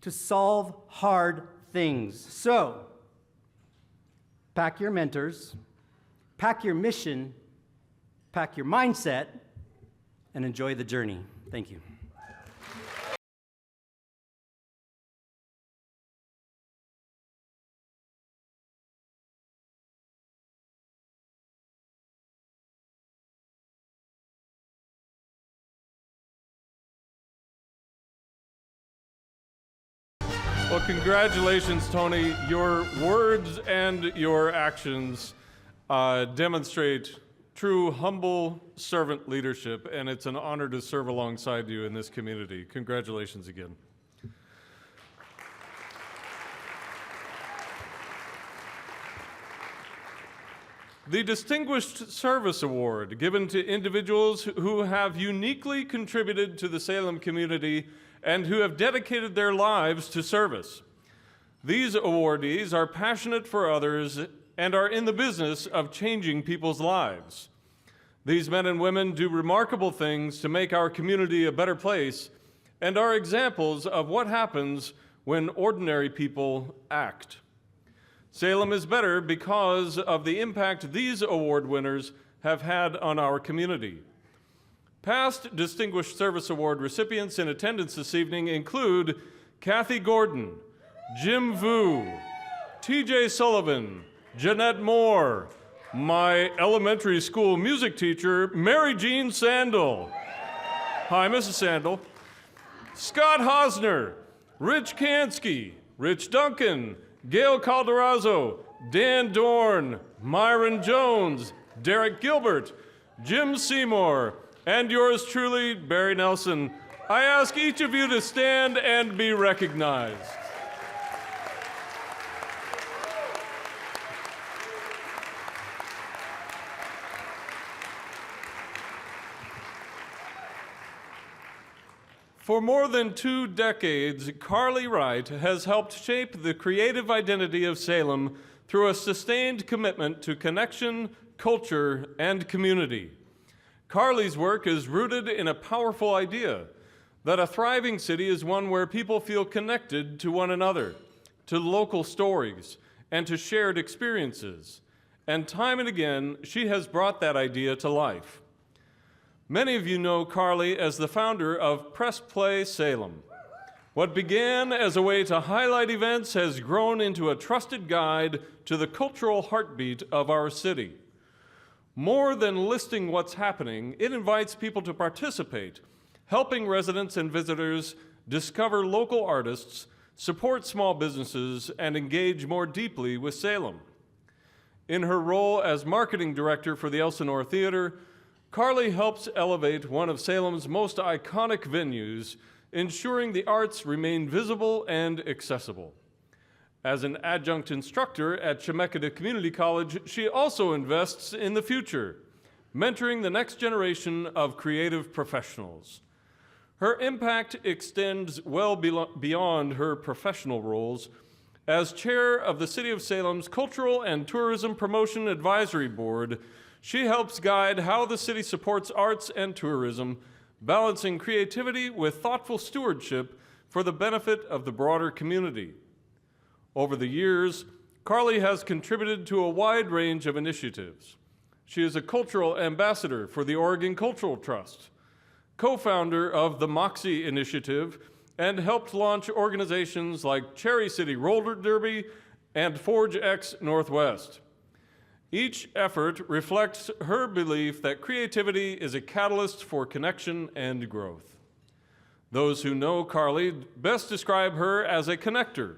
S15: to solve hard things. So, pack your mentors, pack your mission, pack your mindset, and enjoy the journey. Thank you.
S10: Well, congratulations, Tony. Your words and your actions demonstrate true, humble servant leadership, and it's an honor to serve alongside you in this community. Congratulations again. The Distinguished Service Award, given to individuals who have uniquely contributed to the Salem community and who have dedicated their lives to service. These awardees are passionate for others and are in the business of changing people's lives. These men and women do remarkable things to make our community a better place and are examples of what happens when ordinary people act. Salem is better because of the impact these award winners have had on our community. Past Distinguished Service Award recipients in attendance this evening include Kathy Gordon, Jim Vu, TJ Sullivan, Jeanette Moore, my elementary school music teacher, Mary Jean Sandel. Hi, Mrs. Sandel. Scott Hosner, Rich Kansky, Rich Duncan, Gail Calderazzo, Dan Dorn, Myron Jones, Derek Gilbert, Jim Seymour, and yours truly, Barry Nelson. I ask each of you to stand and be recognized. For more than 2 decades, Carlee Wright has helped shape the creative identity of Salem through a sustained commitment to connection, culture, and community. Carlee's work is rooted in a powerful idea that a thriving city is one where people feel connected to one another, to local stories, and to shared experiences. And time and again, she has brought that idea to life. Many of you know Carlee as the founder of Press Play Salem. What began as a way to highlight events has grown into a trusted guide to the cultural heartbeat of our city. More than listing what's happening, it invites people to participate, helping residents and visitors discover local artists, support small businesses, and engage more deeply with Salem. In her role as marketing director for the Elsinore Theater, Carlee helps elevate one of Salem's most iconic venues, ensuring the arts remain visible and accessible. As an adjunct instructor at Chemeketa Community College, she also invests in the future, mentoring the next generation of creative professionals. Her impact extends well beyond her professional roles. As chair of the City of Salem's Cultural and Tourism Promotion Advisory Board, she helps guide how the city supports arts and tourism, balancing creativity with thoughtful stewardship for the benefit of the broader community. Over the years, Carlee has contributed to a wide range of initiatives. She is a cultural ambassador for the Oregon Cultural Trust, co-founder of the Moxie Initiative, and helped launch organizations like Cherry City Roller Derby and Forge X Northwest. Each effort reflects her belief that creativity is a catalyst for connection and growth. Those who know Carlee best describe her as a connector,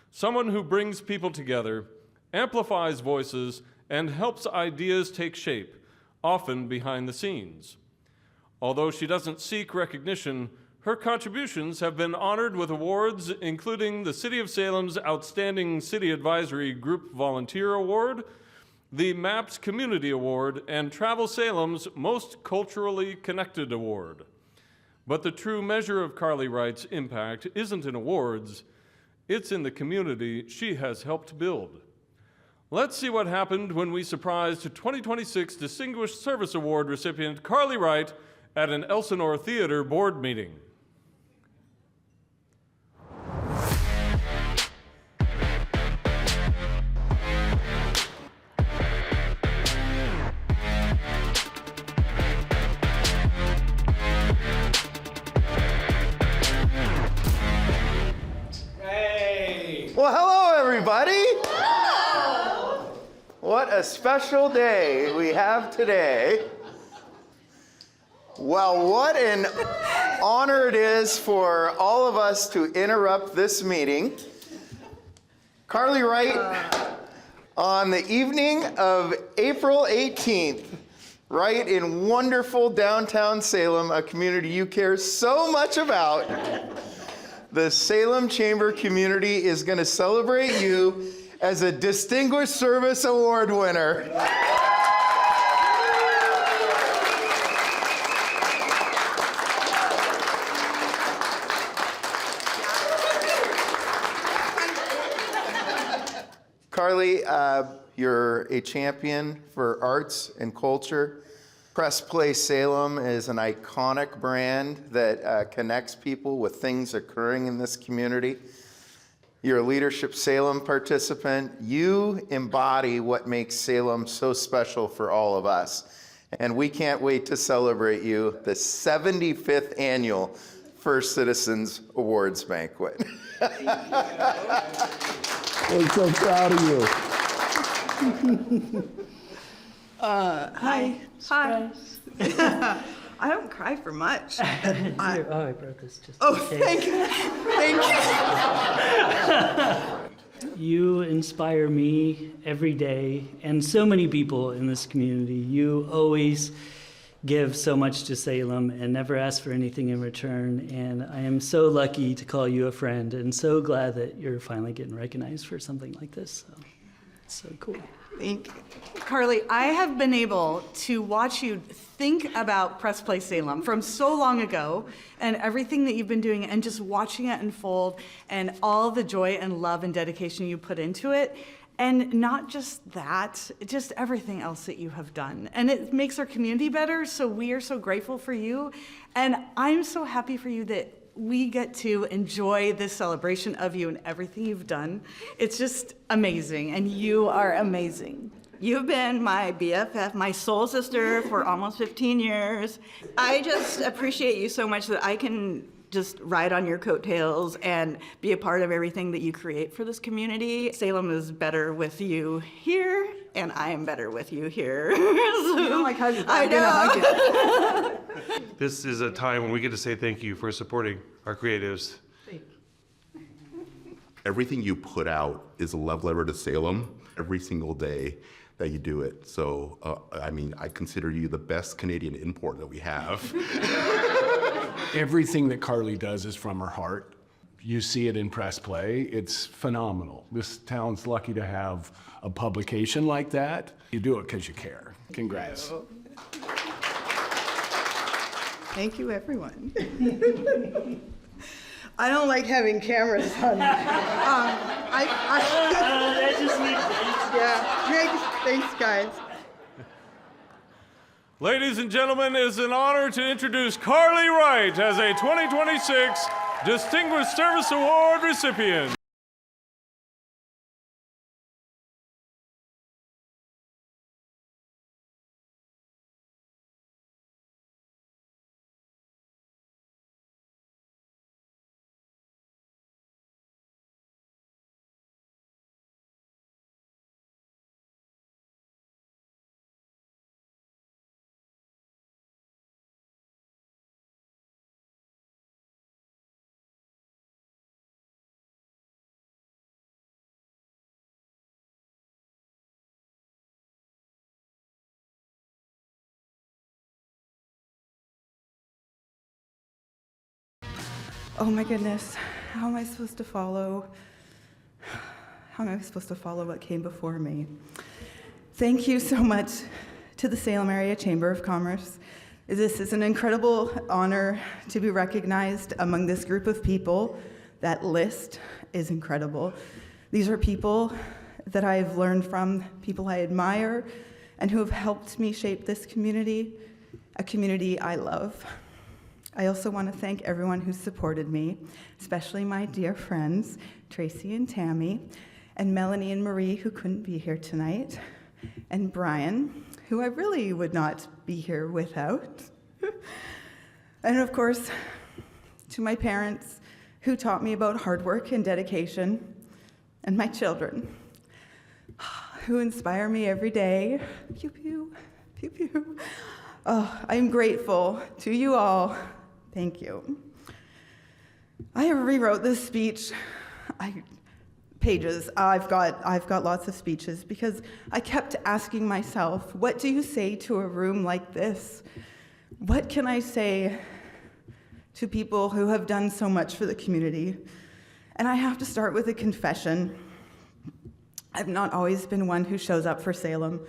S10: someone who brings people together, amplifies voices, and helps ideas take shape, often behind the scenes. Although she doesn't seek recognition, her contributions have been honored with awards, including the City of Salem's Outstanding City Advisory Group Volunteer Award, the MAPS Community Award, and Travel Salem's Most Culturally Connected Award. But the true measure of Carlee Wright's impact isn't in awards, it's in the community she has helped build. Let's see what happened when we surprised 2026 Distinguished Service Award recipient Carlee Wright at an Elsinore Theater board meeting.
S2: Well, hello, everybody. What a special day we have today. Well, what an honor it is for all of us to interrupt this meeting. Carlee Wright, on the evening of April 18th, right in wonderful downtown Salem, a community you care so much about, the Salem Chamber community is going to celebrate you as a Distinguished Service Award winner. Carlee, you're a champion for arts and culture. Press Play Salem is an iconic brand that connects people with things occurring in this community. You're a Leadership Salem participant. You embody what makes Salem so special for all of us. And we can't wait to celebrate you, the 75th annual First Citizens Awards Banquet.
S16: We're so proud of you.
S17: Hi. I don't cry for much.
S18: I brought this just
S17: Oh, thank you. Thank you. You inspire me every day and so many people in this community. You always give so much to Salem and never ask for anything in return. And I am so lucky to call you a friend and so glad that you're finally getting recognized for something like this. So, it's so cool.
S18: Thank you. Carlee, I have been able to watch you think about Press Play Salem from so long ago and everything that you've been doing and just watching it unfold and all the joy and love and dedication you put into it. And not just that, just everything else that you have done. And it makes our community better, so we are so grateful for you. And I'm so happy for you that we get to enjoy this celebration of you and everything you've done. It's just amazing, and you are amazing.
S19: You've been my BFF, my soul sister for almost 15 years. I just appreciate you so much that I can just ride on your coattails and be a part of everything that you create for this community. Salem is better with you here, and I am better with you here.
S18: You don't like hugging,
S19: I
S18: I'm gonna hug
S19: know.
S20: This is a time when we get to say thank you for supporting our creatives.
S21: Everything you put out is a love letter to Salem every single day that you do it. So, I mean, I consider you the best Canadian import that we have.
S22: Everything that Carlee does is from her heart. You see it in Press Play. It's phenomenal. This town's lucky to have a publication like that. You do it because you care. Congrats.
S18: Thank you, everyone. I don't like having cameras on.
S17: That just makes sense.
S18: Yeah, thanks, guys.
S10: Ladies and gentlemen, it is an honor to introduce Carlee Wright as a 2026 Distinguished Service Award recipient.
S3: Oh my goodness, how am I supposed to follow? How am I supposed to follow what came before me? Thank you so much to the Salem Area Chamber of Commerce. This is an incredible honor to be recognized among this group of people. That list is incredible. These are people that I've learned from, people I admire, and who have helped me shape this community, a community I love. I also want to thank everyone who supported me, especially my dear friends, Tracy and Tammy, and Melanie and Marie, who couldn't be here tonight, and Brian, who I really would not be here without. And of course, to my parents, who taught me about hard work and dedication, and my children, who inspire me every day. Pew, pew, pew, pew. Oh, I am grateful to you all. Thank you. I rewrote this speech. Pages. I've got lots of speeches because I kept asking myself, what do you say to a room like this? What can I say to people who have done so much for the community? And I have to start with a confession. I've not always been one who shows up for Salem.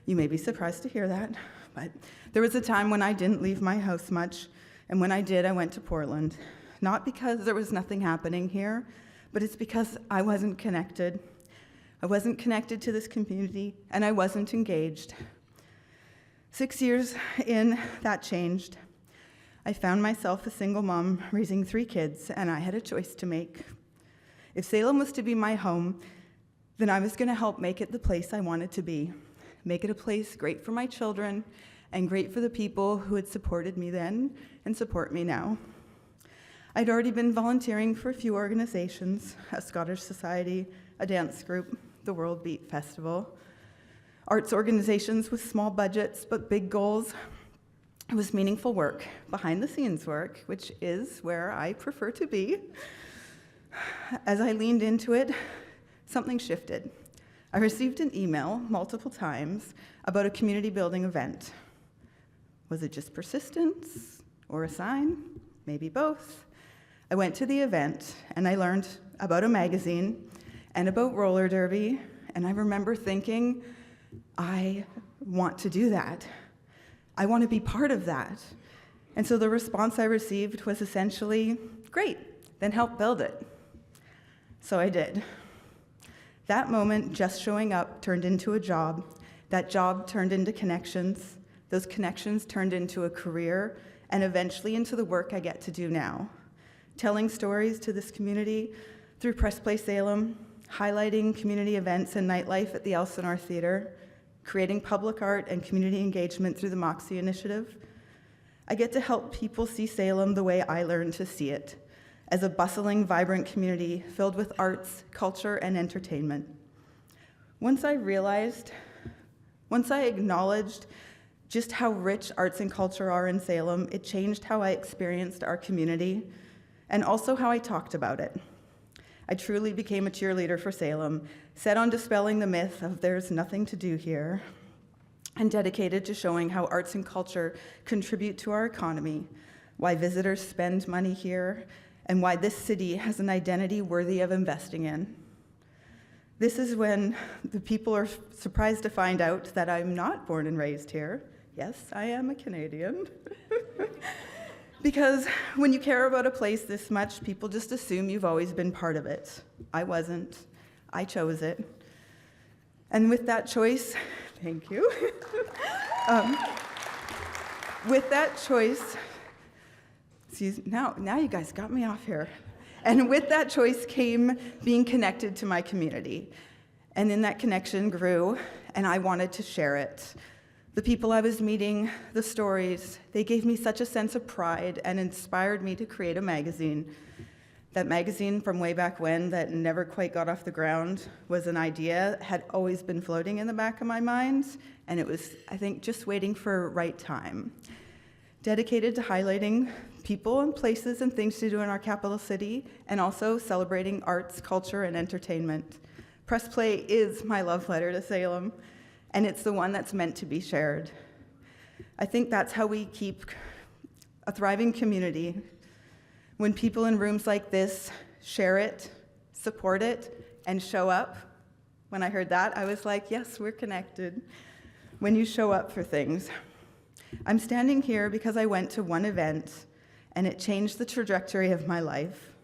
S3: You may be surprised to hear that, but there was a time when I didn't leave my house much. And when I did, I went to Portland. Not because there was nothing happening here, but it's because I wasn't connected. I wasn't connected to this community, and I wasn't engaged. 6 years in, that changed. I found myself a single mom raising 3 kids, and I had a choice to make. If Salem was to be my home, then I was going to help make it the place I wanted to be. Make it a place great for my children, and great for the people who had supported me then and support me now. I'd already been volunteering for a few organizations, a Scottish Society, a dance group, the World Beat Festival, arts organizations with small budgets but big goals. It was meaningful work, behind the scenes work, which is where I prefer to be. As I leaned into it, something shifted. I received an email multiple times about a community building event. Was it just persistence or a sign? Maybe both. I went to the event and I learned about a magazine and about roller derby, and I remember thinking, I want to do that. I want to be part of that. And so the response I received was essentially, great, then help build it. So I did. That moment, just showing up, turned into a job. That job turned into connections. Those connections turned into a career, and eventually into the work I get to do now. Telling stories to this community through Press Play Salem, highlighting community events and nightlife at the Elsinore Theater, creating public art and community engagement through the Moxie Initiative. I get to help people see Salem the way I learned to see it, as a bustling, vibrant community filled with arts, culture, and entertainment. Once I acknowledged just how rich arts and culture are in Salem, it changed how I experienced our community and also how I talked about it. I truly became a cheerleader for Salem, set on dispelling the myth of there's nothing to do here, and dedicated to showing how arts and culture contribute to our economy, why visitors spend money here, and why this city has an identity worthy of investing in. This is when the people are surprised to find out that I'm not born and raised here. Yes, I am a Canadian. Because when you care about a place this much, people just assume you've always been part of it. I wasn't. I chose it. And with that choice, thank you. With that choice, now you guys got me off here. And with that choice came being connected to my community. And then that connection grew, and I wanted to share it. The people I was meeting, the stories, they gave me such a sense of pride and inspired me to create a magazine. That magazine from way back when that never quite got off the ground was an idea that had always been floating in the back of my mind, and it was, I think, just waiting for right time. Dedicated to highlighting people and places and things to do in our capital city, and also celebrating arts, culture, and entertainment. Press Play is my love letter to Salem, and it's the one that's meant to be shared. I think that's how we keep a thriving community. When people in rooms like this share it, support it, and show up. When I heard that, I was like, yes, we're connected. When you show up for things. I'm standing here because I went to one event, and it changed the trajectory of my life.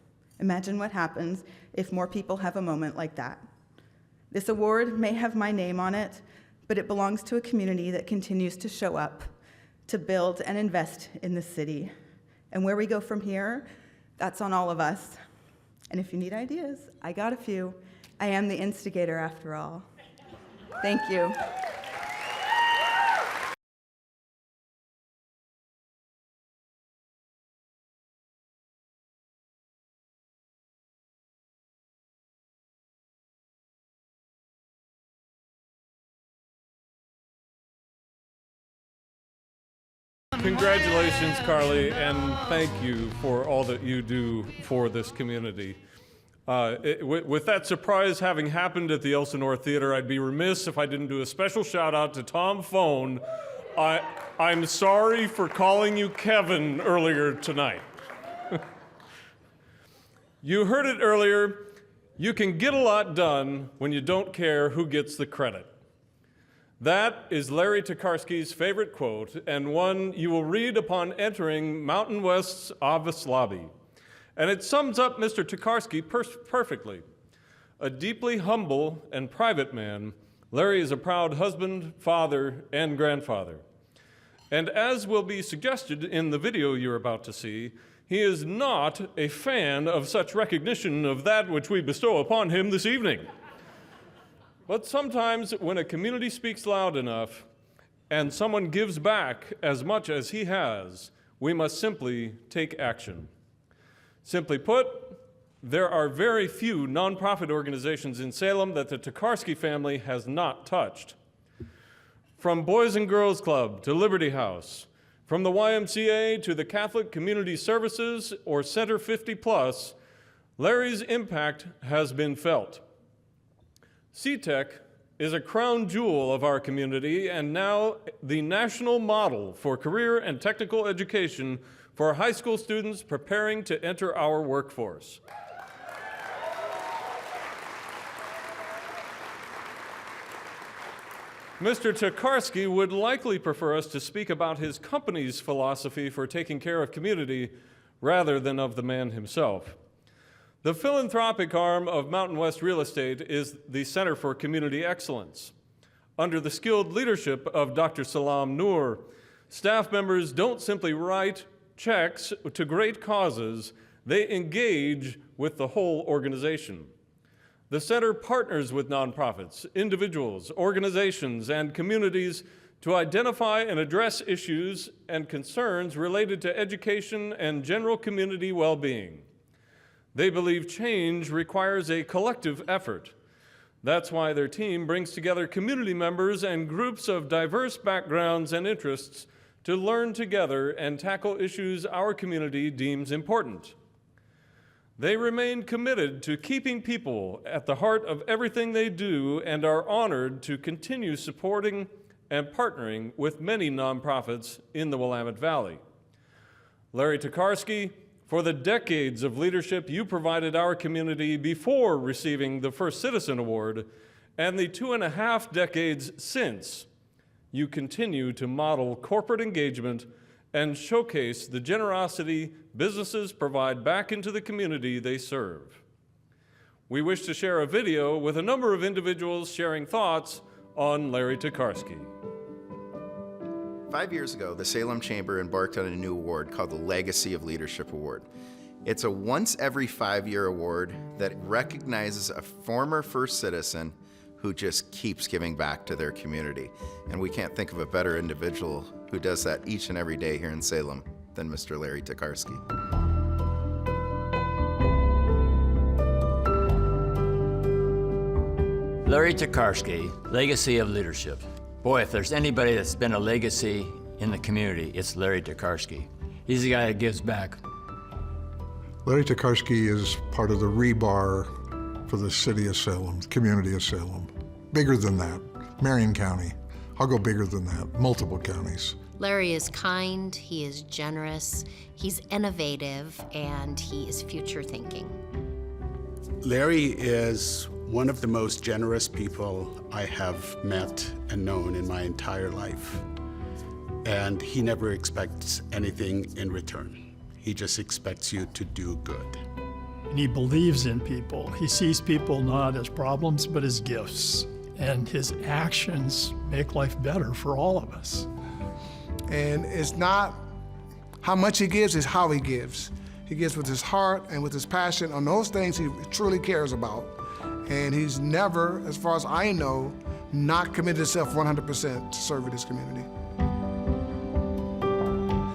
S3: Imagine what happens if more people have a moment like that. This award may have my name on it, but it belongs to a community that continues to show up, to build and invest in the city. And where we go from here, that's on all of us. And if you need ideas, I got a few. I am the instigator after all. Thank you.
S10: Congratulations, Carlee, and thank you for all that you do for this community. With that surprise having happened at the Elsinore Theater, I'd be remiss if I didn't do a special shout out to Tom Phone. I'm sorry for calling you Kevin earlier tonight. You heard it earlier, you can get a lot done when you don't care who gets the credit. That is Larry Tokarski's favorite quote, and one you will read upon entering Mountain West's office lobby. And it sums up Mr. Tokarski perfectly. A deeply humble and private man, Larry is a proud husband, father, and grandfather. And as will be suggested in the video you're about to see, he is not a fan of such recognition of that which we bestow upon him this evening. But sometimes when a community speaks loud enough and someone gives back as much as he has, we must simply take action. Simply put, there are very few nonprofit organizations in Salem that the Tokarski family has not touched. From Boys and Girls Club to Liberty House, from the YMCA to the Catholic Community Services or Center 50 Plus, Larry's impact has been felt. CTEC is a crown jewel of our community and now the national model for career and technical education for high school students preparing to enter our workforce. Mr. Tokarski would likely prefer us to speak about his company's philosophy for taking care of community rather than of the man himself. The philanthropic arm of Mountain West Real Estate is the Center for Community Excellence. Under the skilled leadership of Dr. Salam Noor, staff members don't simply write checks to great causes, they engage with the whole organization. The center partners with nonprofits, individuals, organizations, and communities to identify and address issues and concerns related to education and general community well-being. They believe change requires a collective effort. That's why their team brings together community members and groups of diverse backgrounds and interests to learn together and tackle issues our community deems important. They remain committed to keeping people at the heart of everything they do and are honored to continue supporting and partnering with many nonprofits in the Willamette Valley. Larry Tokarski, for the decades of leadership you provided our community before receiving the First Citizen Award and the 2.5 decades since, you continue to model corporate engagement and showcase the generosity businesses provide back into the community they serve. We wish to share a video with a number of individuals sharing thoughts on Larry Tokarski.
S2: 5 years ago, the Salem Chamber embarked on a new award called the Legacy of Leadership Award. It's a once every 5-year award that recognizes a former first citizen who just keeps giving back to their community. And we can't think of a better individual who does that each and every day here in Salem than Mr. Larry Tokarski.
S7: Larry Tokarski, Legacy of Leadership. Boy, if there's anybody that's been a legacy in the community, it's Larry Tokarski. He's the guy that gives back.
S8: Larry Tokarski is part of the rebar for the city of Salem, the community of Salem. Bigger than that, Marion County. I'll go bigger than that, multiple counties.
S23: Larry is kind, he is generous, he's innovative, and he is future thinking.
S14: Larry is one of the most generous people I have met and known in my entire life. And he never expects anything in return. He just expects you to do good.
S24: And he believes in people. He sees people not as problems, but as gifts. And his actions make life better for all of us.
S25: And it's not how much he gives, it's how he gives. He gives with his heart and with his passion on those things he truly cares about. And he's never, as far as I know, not committed himself 100% to serving his community.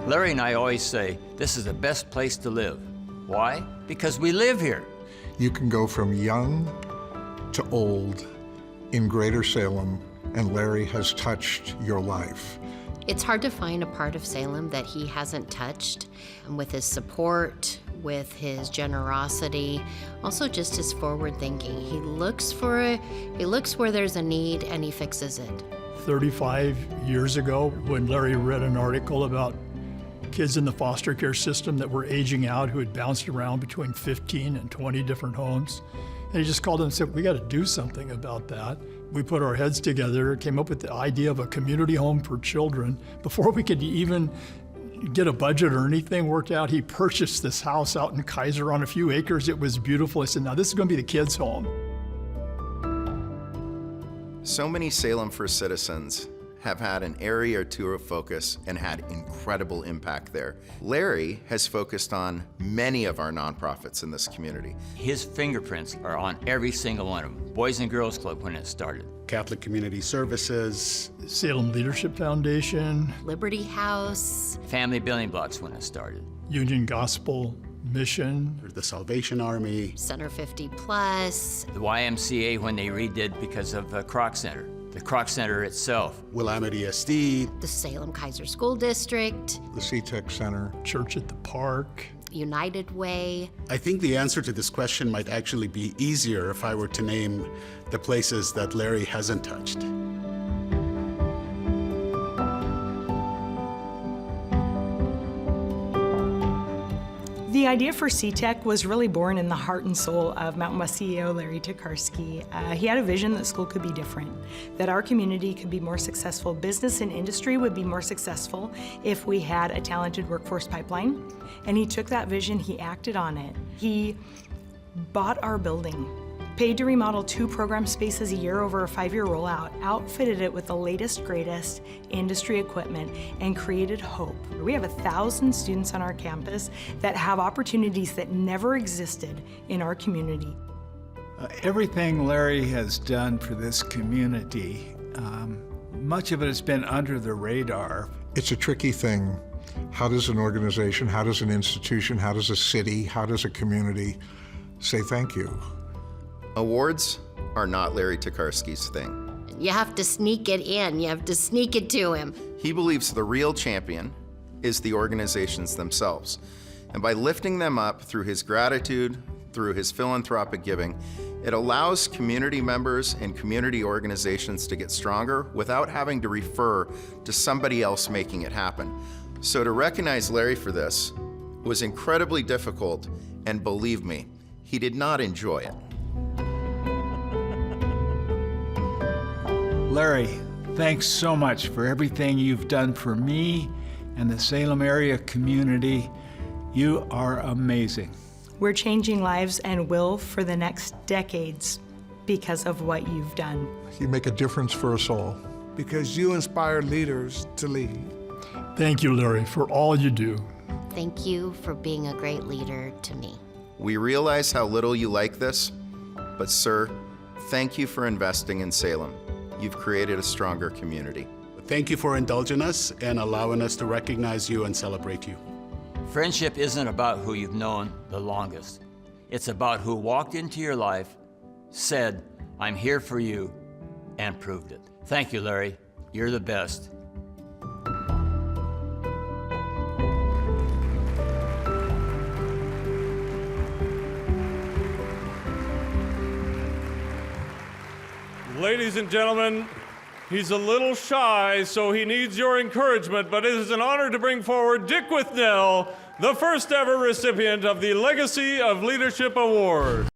S7: Larry and I always say, this is the best place to live. Why? Because we live here.
S8: You can go from young to old in Greater Salem, and Larry has touched your life.
S23: It's hard to find a part of Salem that he hasn't touched, and with his support, with his generosity, also just his forward thinking. He looks where there's a need and he fixes it.
S24: 35 years ago, when Larry read an article about kids in the foster care system that were aging out who had bounced around between 15 and 20 different homes, and he just called and said, we got to do something about that. We put our heads together, came up with the idea of a community home for children. Before we could even get a budget or anything worked out, he purchased this house out in Kaiser on a few acres. It was beautiful. I said, now this is going to be the kids' home.
S2: So many Salem First citizens have had an area or two of focus and had incredible impact there. Larry has focused on many of our nonprofits in this community.
S7: His fingerprints are on every single one of them. Boys and Girls Club when it started.
S14: Catholic Community Services.
S24: Salem Leadership Foundation.
S23: Liberty House.
S7: Family Building Blocks when it started.
S24: Union Gospel Mission.
S14: The Salvation Army.
S23: Center 50 Plus.
S7: The YMCA when they redid because of the Kroc Center. The Kroc Center itself.
S14: Willamette ESD.
S23: The Salem Kaiser School District.
S8: The CTEC Center.
S24: Church at the Park.
S23: united way?
S14: I think the answer to this question might actually be easier if I were to name the places that Larry hasn't touched.
S4: The idea for CTEC was really born in the heart and soul of Mountain West CEO Larry Tokarski. He had a vision that school could be different, that our community could be more successful, business and industry would be more successful if we had a talented workforce pipeline. And he took that vision, he acted on it. He bought our building, paid to remodel 2 program spaces a year over a 5-year rollout, outfitted it with the latest, greatest industry equipment, and created hope. We have 1,000 students on our campus that have opportunities that never existed in our community.
S5: Everything Larry has done for this community, much of it has been under the radar.
S8: It's a tricky thing. How does an organization, how does an institution, how does a city, how does a community say thank you?
S2: Awards are not Larry Tokarski's thing.
S23: You have to sneak it in. You have to sneak it to him.
S2: He believes the real champion is the organizations themselves. And by lifting them up through his gratitude, through his philanthropic giving, it allows community members and community organizations to get stronger without having to refer to somebody else making it happen. So to recognize Larry for this was incredibly difficult, and believe me, he did not enjoy it.
S5: Larry, thanks so much for everything you've done for me and the Salem area community. You are amazing.
S4: We're changing lives and will for the next decades because of what you've done.
S8: You make a difference for us all.
S25: Because you inspire leaders to lead.
S24: Thank you, Larry, for all you do.
S23: Thank you for being a great leader to me.
S2: We realize how little you like this, but sir, thank you for investing in Salem. You've created a stronger community.
S14: Thank you for indulging us and allowing us to recognize you and celebrate you.
S7: Friendship isn't about who you've known the longest. It's about who walked into your life, said, "I'm here for you," and proved it. Thank you, Larry. You're the best.
S10: Ladies and gentlemen, he's a little shy, so he needs your encouragement, but it is an honor to bring forward Dick Withnell, the first ever recipient of the Legacy of Leadership Award.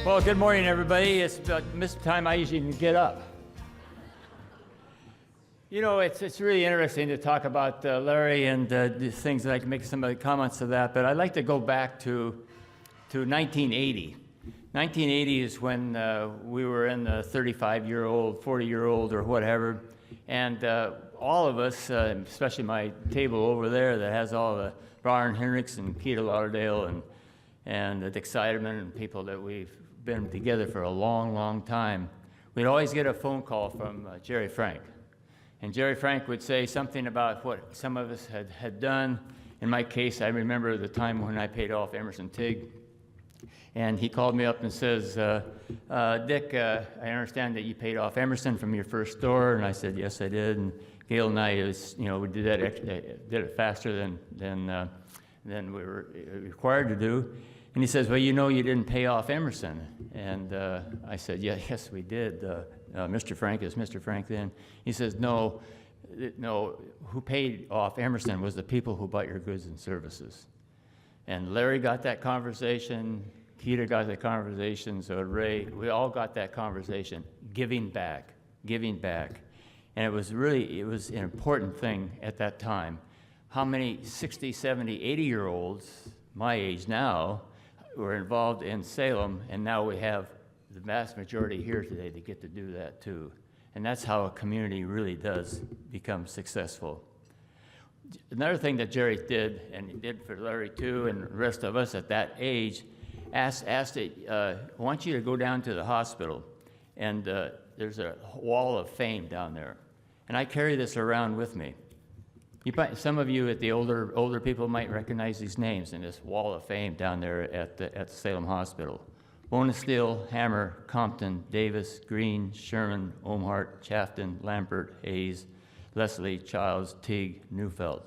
S7: Well, good morning, everybody. It's about this time I usually get up. You know, it's really interesting to talk about Larry and the things that I can make some of the comments to that, but I'd like to go back to 1980. 1980 is when we were in the 35-year-old, 40-year-old, or whatever, and all of us, especially my table over there that has all the Brian Hendricks and Keita Lauderdale and Dick Siderman and people that we've been together for a long, long time, we'd always get a phone call from Jerry Frank. And Jerry Frank would say something about what some of us had done. In my case, I remember the time when I paid off Emerson Tigg. And he called me up and says, Dick, I understand that you paid off Emerson from your first store. And I said, yes, I did. And Gail and I, we did it faster than we were required to do. And he says, well, you know you didn't pay off Emerson. And I said, yeah, yes, we did. Mr. Frank is Mr. Frank then. He says, no, who paid off Emerson was the people who bought your goods and services. And Larry got that conversation, Keita got that conversation, so Ray, we all got that conversation, giving back. And it was an important thing at that time. How many 60, 70, 80-year-olds, my age now, were involved in Salem, and now we have the vast majority here today that get to do that too. And that's how a community really does become successful. Another thing that Jerry did, and he did for Larry too, and the rest of us at that age, asked I want you to go down to the hospital, and there's a wall of fame down there. And I carry this around with me. Some of you at the older people might recognize these names in this wall of fame down there at the Salem Hospital. Bonesteel, Hammer, Compton, Davis, Green, Sherman, Omhart, Chafton, Lambert, Hayes, Leslie, Childs, Teague, Neufeld.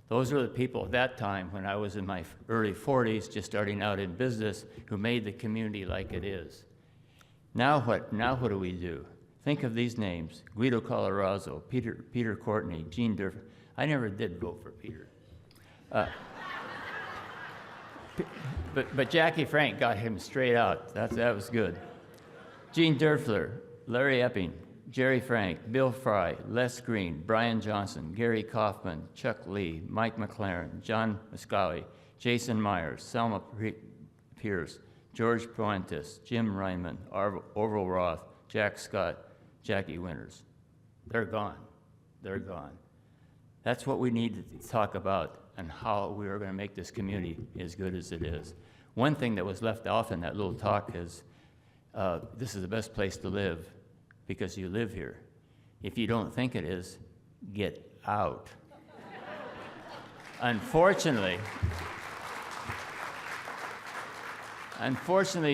S7: Those were the people at that time when I was in my early 40s, just starting out in business, who made the community like it is. Now what do we do? Think of these names: Guido Colorazzo, Peter Courtney, Gene Durf. I never did vote for Peter. But Jackie Frank got him straight out. That was good. Gene Durfler, Larry Epping, Jerry Frank, Bill Fry, Les Green, Brian Johnson, Gary Kaufman, Chuck Lee, Mike McLaren, John Muscawi, Jason Myers, Selma Pierce, George Puentes, Jim Ryman, Orville Roth, Jack Scott, Jackie Winters. They're gone. They're gone. That's what we need to talk about, and how we are going to make this community as good as it is. One thing that was left off in that little talk is this is the best place to live because you live here. If you don't think it is, get out. Unfortunately,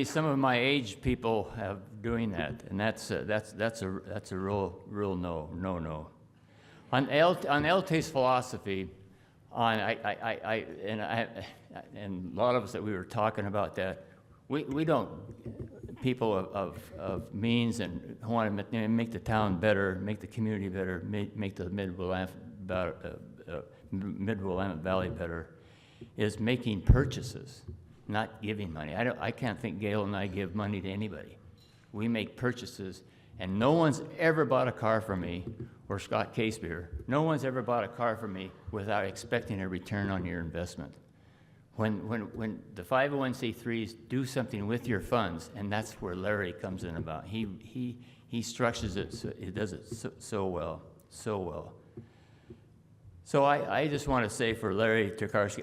S7: some of my age people have doing that, and that's a real no. On LT's philosophy, and a lot of us that we were talking about that, we don't, people of means and who want to make the town better, make the community better, make the Mid-Willamette Valley better, is making purchases, not giving money. I can't think Gail and I give money to anybody. We make purchases, and no one's ever bought a car from me, or Scott Casebeer. No one's ever bought a car from me without expecting a return on your investment. When the 501c3s do something with your funds, and that's where Larry comes in about. He structures it, so he does it so well. So I just want to say for Larry Tokarski,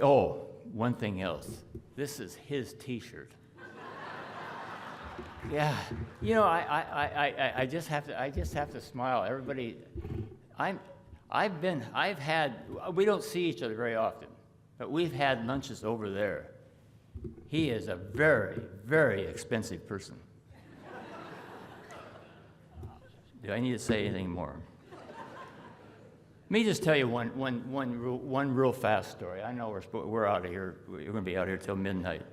S7: one thing else. This is his T-shirt. Yeah, you know, I just have to smile. Everybody, we don't see each other very often, but we've had lunches over there. He is a very, very expensive person. Do I need to say anything more? Let me just tell you one real fast story. I know we're out of here. We're going to be out here till midnight.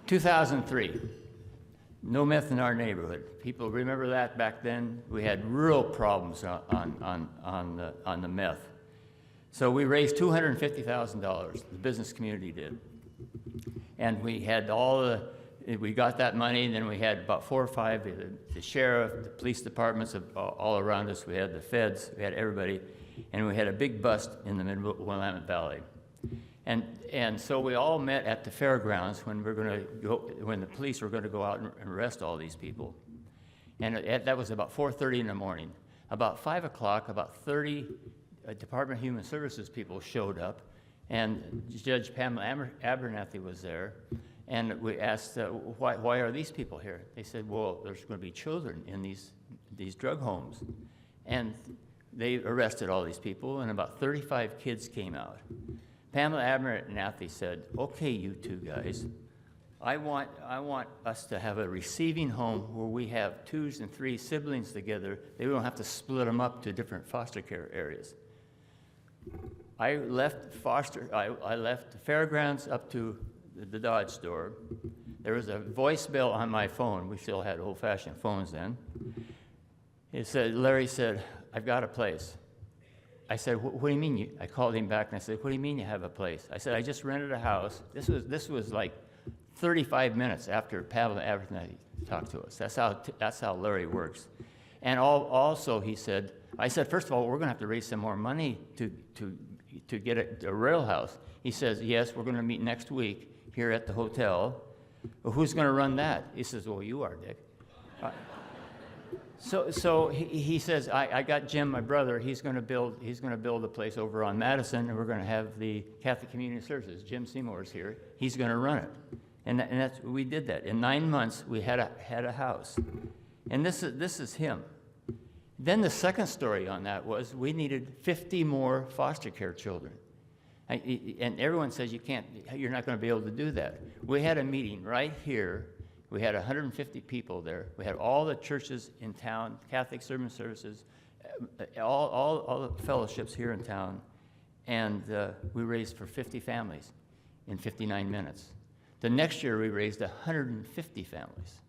S7: 2003. No meth in our neighborhood. People remember that back then? We had real problems on the meth. So we raised $250,000, the business community did. And we had we got that money, and then we had about 4 or 5, the sheriff, the police departments all around us. We had the feds, we had everybody, and we had a big bust in the Mid-Willamette Valley. And so we all met at the fairgrounds when the police were going to go out and arrest all these people. And that was about 4:30 in the morning. About 5 o'clock, about 30 Department of Human Services people showed up, and Judge Pamela Abernathy was there. And we asked, why are these people here? They said, well, there's going to be children in these drug homes. And they arrested all these people, and about 35 kids came out. Pamela Abernathy said, okay, you two guys, I want us to have a receiving home where we have 2s and 3 siblings together. They don't have to split them up to different foster care areas. I left the fairgrounds up to the Dodge store. There was a voicemail on my phone. We still had old-fashioned phones then. Larry said, I've got a place. I said, what do you mean? I called him back and I said, what do you mean you have a place? I said, I just rented a house. This was like 35 minutes after Pamela Abernathy talked to us. That's how Larry works. And also he said, I said, first of all, we're going to have to raise some more money to get a rail house. He says, yes, we're going to meet next week here at the hotel. Well, who's going to run that? He says, well, you are, Dick. So he says, I got Jim, my brother. He's going to build a place over on Madison, and we're going to have the Catholic Community Services. Jim Seymour's here. He's going to run it, and we did that. In 9 months, we had a house, and this is him. Then the second story on that was we needed 50 more foster care children, and everyone says you're not going to be able to do that. We had a meeting right here. We had 150 people there. We had all the churches in town, Catholic Servant Services, all the fellowships here in town, and we raised for 50 families in 59 minutes. The next year, we raised 150 families.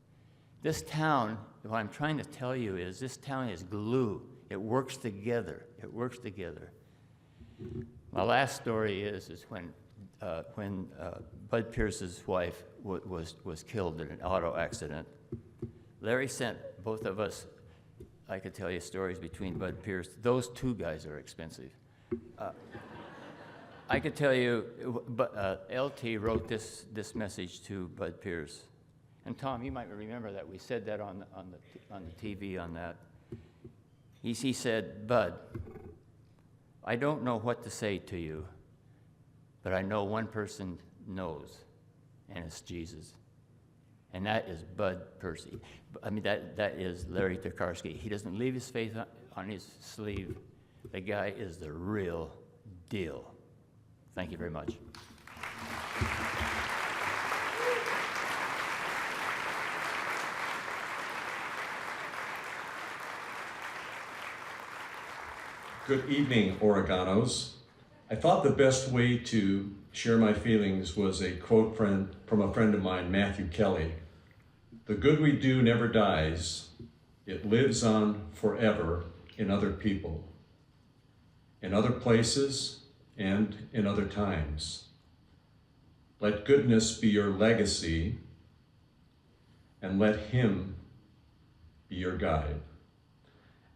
S7: This town, what I'm trying to tell you is this town is glue. It works together. It works together. My last story is when Bud Pierce's wife was killed in an auto accident. Larry sent both of us. I could tell you stories between Bud Pierce. Those two guys are expensive. I could tell you, but LT wrote this message to Bud Pierce, and Tom, you might remember that we said that on the TV on that. He said, "Bud, I don't know what to say to you, but I know one person knows, and it's Jesus." And that is Bud Percy. I mean, that is Larry Tokarski. He doesn't leave his faith on his sleeve. The guy is the real deal. Thank you very much.
S1: Good evening, Oreganos. I thought the best way to share my feelings was a quote from a friend of mine, Matthew Kelly. "The good we do never dies. It lives on forever in other people, in other places, and in other times. Let goodness be your legacy, and let Him be your guide."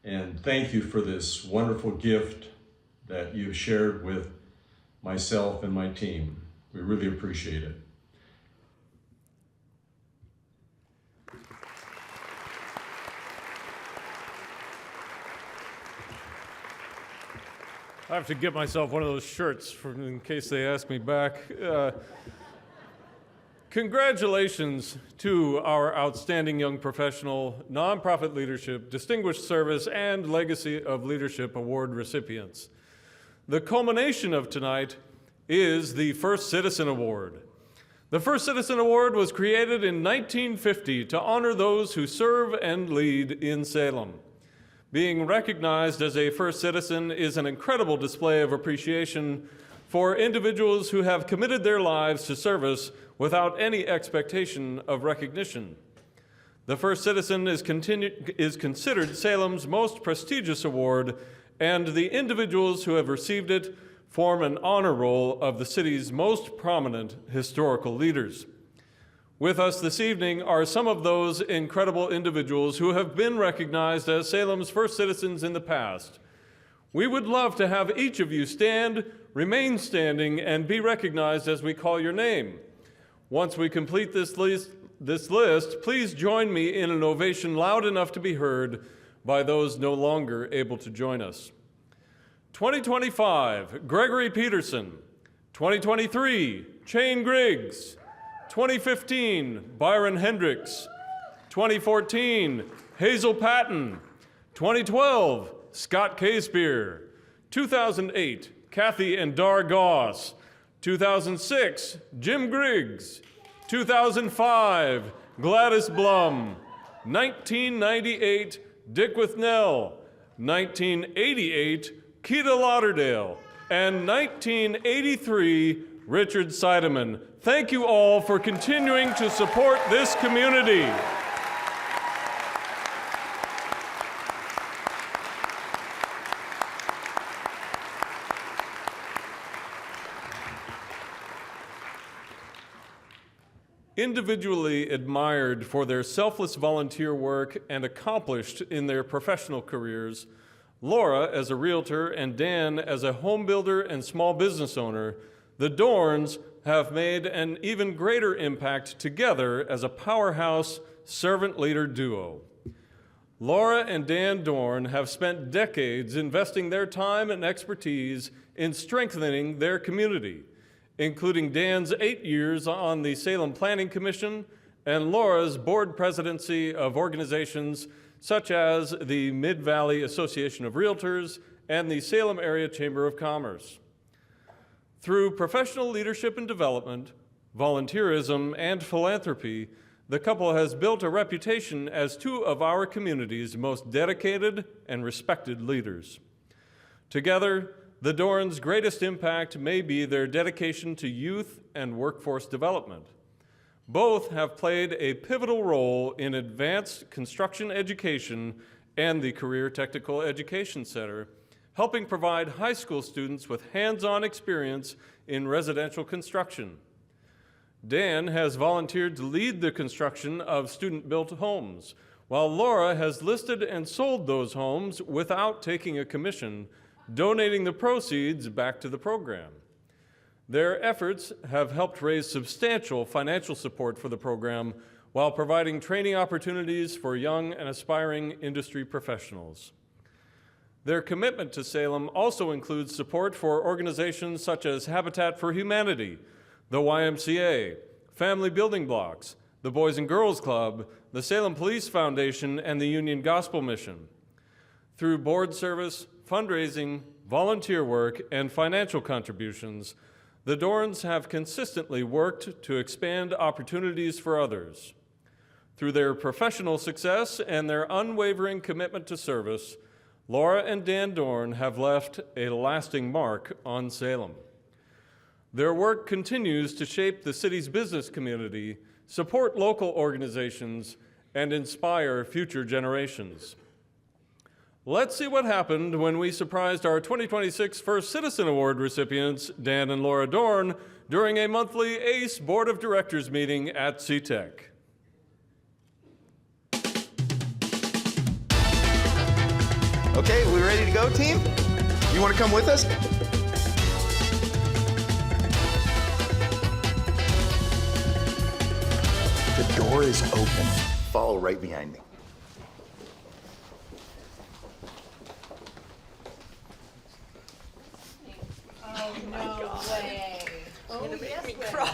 S1: And thank you for this wonderful gift that you've shared with myself and my team. We really appreciate it.
S10: I have to get myself one of those shirts in case they ask me back. Congratulations to our outstanding young professional, nonprofit leadership, distinguished service, and Legacy of Leadership Award recipients. The culmination of tonight is the First Citizen Award. The First Citizen Award was created in 1950 to honor those who serve and lead in Salem. Being recognized as a First Citizen is an incredible display of appreciation for individuals who have committed their lives to service without any expectation of recognition. The First Citizen is considered Salem's most prestigious award, and the individuals who have received it form an honor roll of the city's most prominent historical leaders. With us this evening are some of those incredible individuals who have been recognized as Salem's First Citizens in the past. We would love to have each of you stand, remain standing, and be recognized as we call your name. Once we complete this list, please join me in an ovation loud enough to be heard by those no longer able to join us. 2025, Gregory Peterson. 2023, Shane Griggs. 2015, Byron Hendricks. 2014, Hazel Patton. 2012, Scott Casebeer. 2008, Kathy and Dar Goss. 2006, Jim Griggs. 2005, Gladys Blum. 1998, Dick Withnell. 1988, Keita Lauderdale. And 1983, Richard Seidemann. Thank you all for continuing to support this community. Individually admired for their selfless volunteer work and accomplished in their professional careers, Laura as a realtor and Dan as a home builder and small business owner, the Dorns have made an even greater impact together as a powerhouse servant leader duo. Laura and Dan Dorn have spent decades investing their time and expertise in strengthening their community, including Dan's 8 years on the Salem Planning Commission and Laura's board presidency of organizations such as the Mid-Valley Association of Realtors and the Salem Area Chamber of Commerce. Through professional leadership and development, volunteerism, and philanthropy, the couple has built a reputation as two of our community's most dedicated and respected leaders. Together, the Dorns' greatest impact may be their dedication to youth and workforce development. Both have played a pivotal role in advanced construction education and the Career Technical Education Center, helping provide high school students with hands-on experience in residential construction. Dan has volunteered to lead the construction of student-built homes, while Laura has listed and sold those homes without taking a commission, donating the proceeds back to the program. Their efforts have helped raise substantial financial support for the program while providing training opportunities for young and aspiring industry professionals. Their commitment to Salem also includes support for organizations such as Habitat for Humanity, the YMCA, Family Building Blocks, the Boys and Girls Club, the Salem Police Foundation, and the Union Gospel Mission. Through board service, fundraising, volunteer work, and financial contributions, the Dorns have consistently worked to expand opportunities for others. Through their professional success and their unwavering commitment to service, Laura and Dan Dorn have left a lasting mark on Salem. Their work continues to shape the city's business community, support local organizations, and inspire future generations. Let's see what happened when we surprised our 2026 First Citizen Award recipients, Dan and Laura Dorn, during a monthly ACE Board of Directors meeting at CTEC.
S2: Okay, we ready to go, team? You want to come with us? The door is open. Follow right behind me.
S19: Oh, no way.
S4: You're gonna make me cry.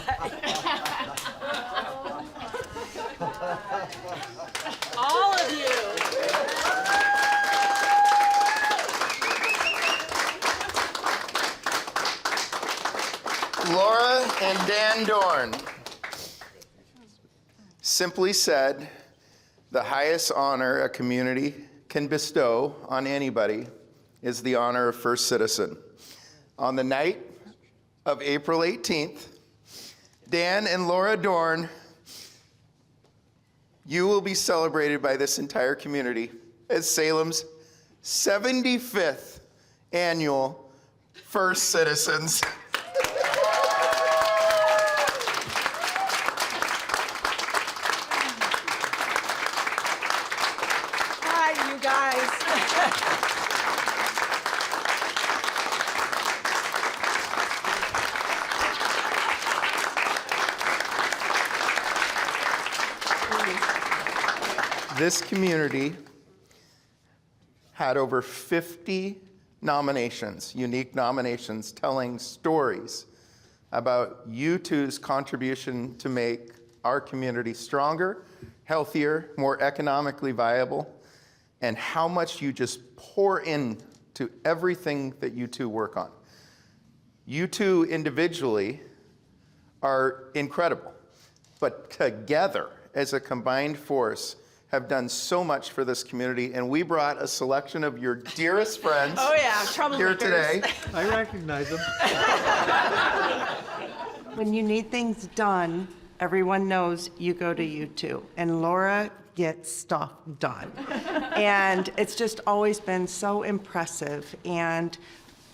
S19: All of you.
S2: Laura and Dan Dorn. Simply said, the highest honor a community can bestow on anybody is the honor of First Citizen. On the night of April 18th, Dan and Laura Dorn, you will be celebrated by this entire community as Salem's 75th annual First Citizens.
S19: Hi, you guys.
S2: This community had over 50 nominations, unique nominations, telling stories about you two's contribution to make our community stronger, healthier, more economically viable, and how much you just pour into everything that you two work on. You two individually are incredible, but together as a combined force have done so much for this community, and we brought a selection of your dearest friends here today.
S6: I recognize them. When you need things done, everyone knows you go to you two, and Laura gets stuff done. And it's just always been so impressive, and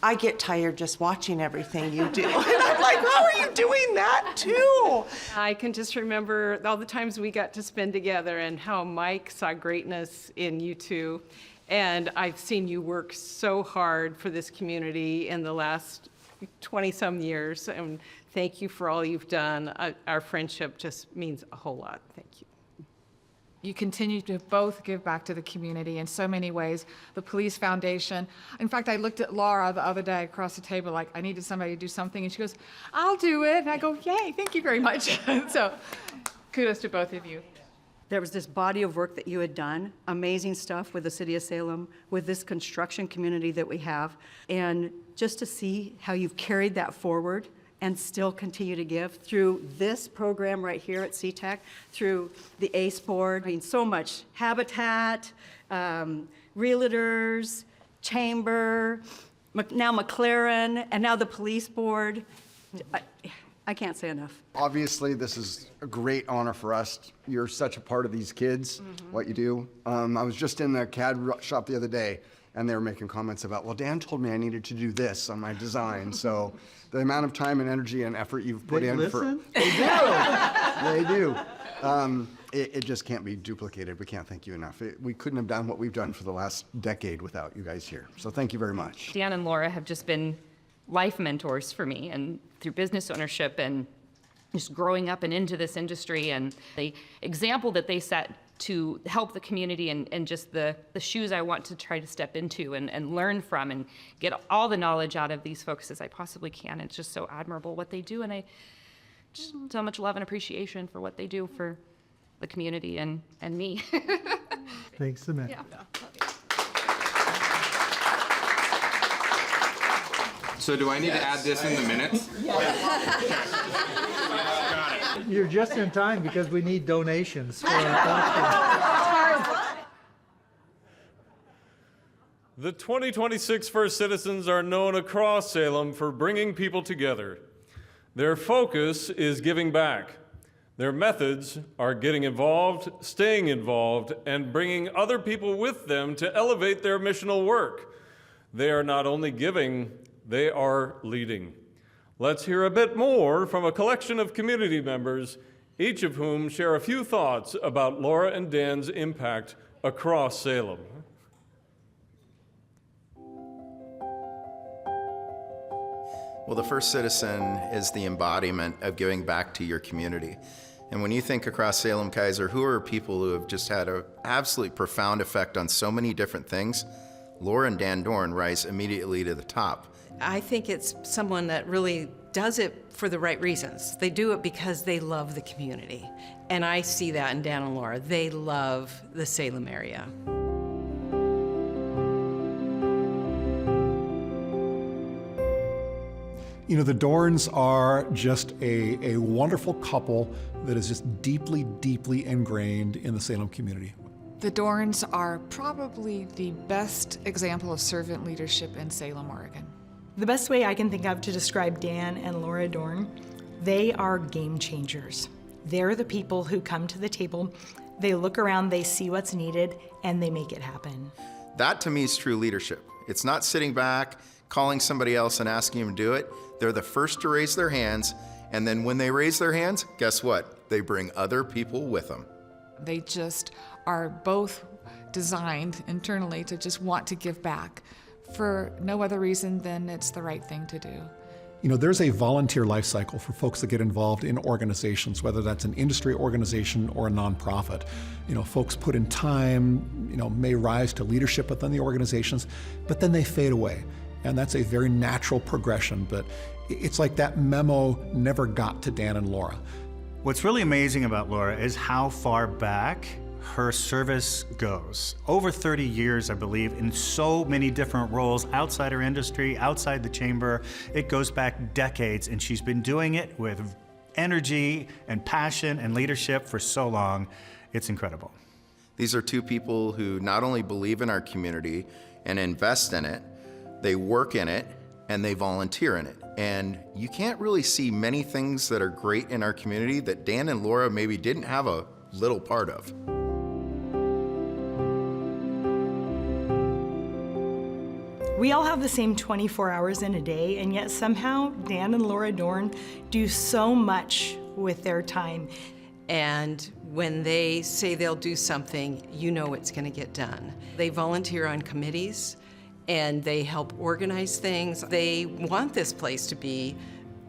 S6: I get tired just watching everything you do. And I'm like, how are you doing that too?
S9: I can just remember all the times we got to spend together and how Mike saw greatness in you two. And I've seen you work so hard for this community in the last 20-some years. And thank you for all you've done. Our friendship just means a whole lot. Thank you.
S11: You continue to both give back to the community in so many ways. The Police Foundation. In fact, I looked at Laura the other day across the table, like I needed somebody to do something, and she goes, "I'll do it." And I go, "Yay, thank you very much." So kudos to both of you.
S12: There was this body of work that you had done, amazing stuff with the city of Salem, with this construction community that we have, and just to see how you've carried that forward and still continue to give through this program right here at CTEC, through the ACE board. I mean, so much habitat, realtors, chamber, now McLaren, and now the police board. I can't say enough.
S13: Obviously, this is a great honor for us. You're such a part of these kids, what you do. I was just in the CAD shop the other day, and they were making comments about, well, Dan told me I needed to do this on my design. So the amount of time and energy and effort you've put in
S15: listen?
S13: for... They do. They do. It just can't be duplicated. We can't thank you enough. We couldn't have done what we've done for the last decade without you guys here. So thank you very much.
S16: Dan and Laura have just been life mentors for me, and through business ownership and just growing up and into this industry, and the example that they set to help the community, and just the shoes I want to try to step into and learn from and get all the knowledge out of these folks as I possibly can. It's just so admirable what they do, and I just so much love and appreciation for what they do for the community and me.
S15: Thanks, Samantha.
S16: Yeah.
S2: So do I need to add this in the minutes?
S15: You're just in time because we need donations for our
S10: The 2026 First Citizens are known across Salem for bringing people together. Their focus is giving back. Their methods are getting involved, staying involved, and bringing other people with them to elevate their missional work. They are not only giving, they are leading. Let's hear a bit more from a collection of community members, each of whom share a few thoughts about Laura and Dan's impact across Salem.
S2: Well, the first citizen is the embodiment of giving back to your community. And when you think across Salem Kaiser, who are people who have just had an absolutely profound effect on so many different things, Laura and Dan Dorn rise immediately to the top.
S26: I think it's someone that really does it for the right reasons. They do it because they love the community. And I see that in Dan and Laura. They love the Salem area.
S27: You know, the Dorns are just a wonderful couple that is just deeply, deeply ingrained in the Salem community.
S28: The Dorns are probably the best example of servant leadership in Salem, Oregon.
S4: The best way I can think of to describe Dan and Laura Dorn, they are game changers. They're the people who come to the table, they look around, they see what's needed, and they make it happen.
S2: That to me is true leadership. It's not sitting back, calling somebody else and asking them to do it. They're the first to raise their hands, and then when they raise their hands, guess what? They bring other people with them.
S28: They just are both designed internally to just want to give back for no other reason than it's the right thing to do.
S27: You know, there's a volunteer life cycle for folks that get involved in organizations, whether that's an industry organization or a nonprofit. You know, folks put in time, you know, may rise to leadership within the organizations, but then they fade away. And that's a very natural progression, but it's like that memo never got to Dan and Laura.
S29: What's really amazing about Laura is how far back her service goes. Over 30 years, I believe, in so many different roles outside her industry, outside the chamber. It goes back decades, and she's been doing it with energy and passion and leadership for so long. It's incredible.
S2: These are two people who not only believe in our community and invest in it, they work in it, and they volunteer in it. And you can't really see many things that are great in our community that Dan and Laura maybe didn't have a little part of.
S4: We all have the same 24 hours in a day, and yet somehow Dan and Laura Dorn do so much with their time.
S26: And when they say they'll do something, you know it's going to get done. They volunteer on committees, and they help organize things. They want this place to be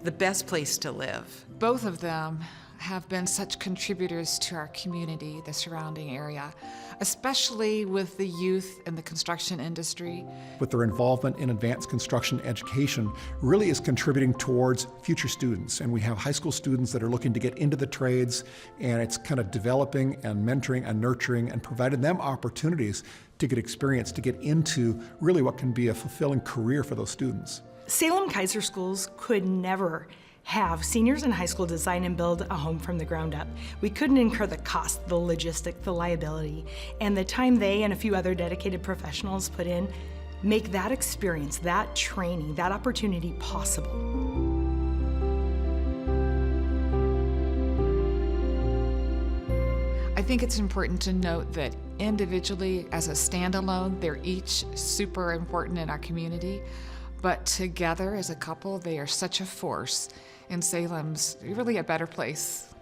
S26: the best place to live.
S28: Both of them have been such contributors to our community, the surrounding area, especially with the youth in the construction industry.
S27: With their involvement in advanced construction education really is contributing towards future students. And we have high school students that are looking to get into the trades, and it's kind of developing and mentoring and nurturing and providing them opportunities to get experience, to get into really what can be a fulfilling career for those students.
S4: Salem Kaiser schools could never have seniors in high school design and build a home from the ground up. We couldn't incur the cost, the logistic, the liability, and the time they and a few other dedicated professionals put in make that experience, that training, that opportunity possible.
S28: I think it's important to note that individually, as a standalone, they're each super important in our community, but together as a couple, they are such a force, and Salem's really a better place.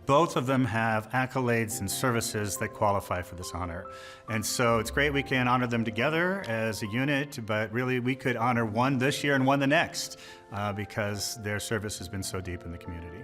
S29: Both of them have accolades and services that qualify for this honor. And so it's great we can honor them together as a unit, but really we could honor one this year and one the next because their service has been so deep in the community.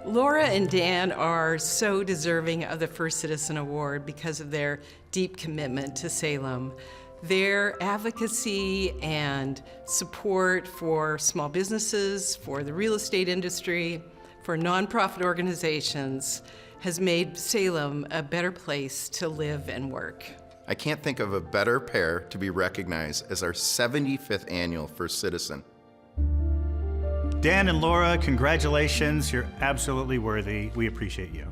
S9: Laura and Dan are so deserving of the First Citizen Award because of their deep commitment to Salem. Their advocacy and support for small businesses, for the real estate industry, for nonprofit organizations has made Salem a better place to live and work.
S2: I can't think of a better pair to be recognized as our 75th annual First Citizen.
S29: Dan and Laura, congratulations. You're absolutely worthy. We appreciate you.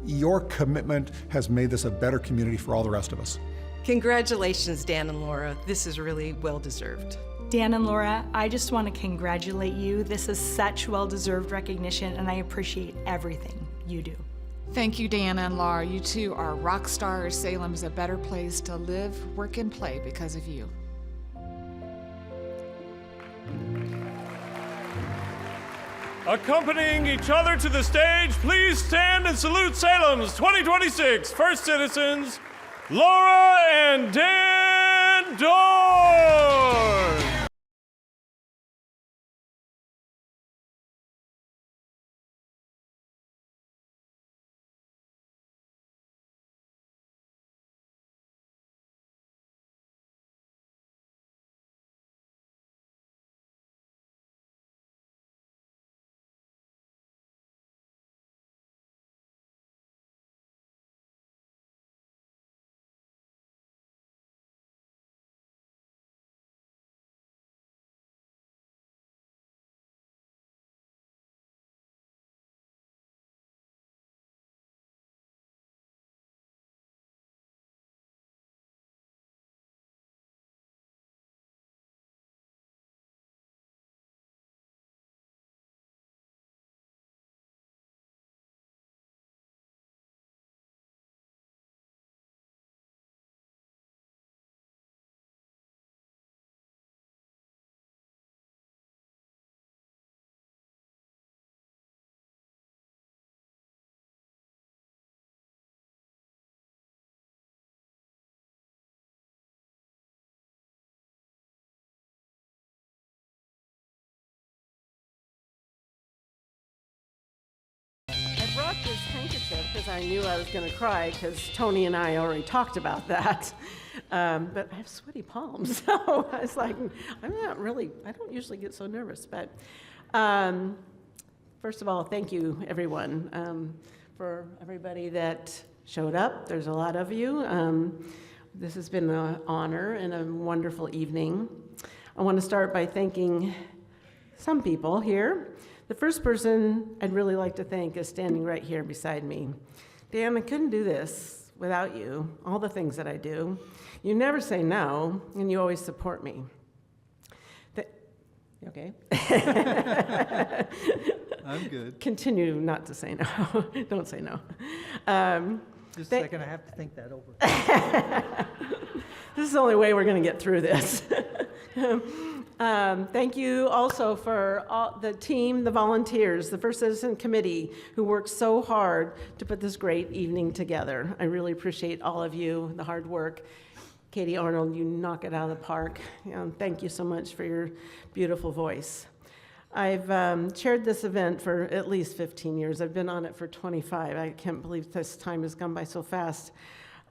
S27: Your commitment has made this a better community for all the rest of us.
S9: Congratulations, Dan and Laura. This is really well-deserved.
S4: Dan and Laura, I just want to congratulate you. This is such well-deserved recognition, and I appreciate everything you do.
S28: Thank you, Dan and Laura. You two are rock stars. Salem is a better place to live, work, and play because of you.
S10: Accompanying each other to the stage, please stand and salute Salem's 2026 First Citizens, Laura and Dan Dorn.
S3: I brought this handkerchief because I knew I was going to cry because Tony and I already talked about that. But I have sweaty palms, so I was like, I don't usually get so nervous. But first of all, thank you, everyone, for everybody that showed up. There's a lot of you. This has been an honor and a wonderful evening. I want to start by thanking some people here. The first person I'd really like to thank is standing right here beside me. Dan, I couldn't do this without you, all the things that I do. You never say no, and you always support me. You okay?
S15: I'm good.
S3: Continue not to say no. Don't say no.
S15: Just a second, I have to think that over.
S3: This is the only way we're going to get through this. Thank you also for all the team, the volunteers, the First Citizen Committee, who worked so hard to put this great evening together. I really appreciate all of you, the hard work. Katie, Arnold, you knock it out of the park. Thank you so much for your beautiful voice. I've chaired this event for at least 15 years. I've been on it for 25. I can't believe this time has gone by so fast.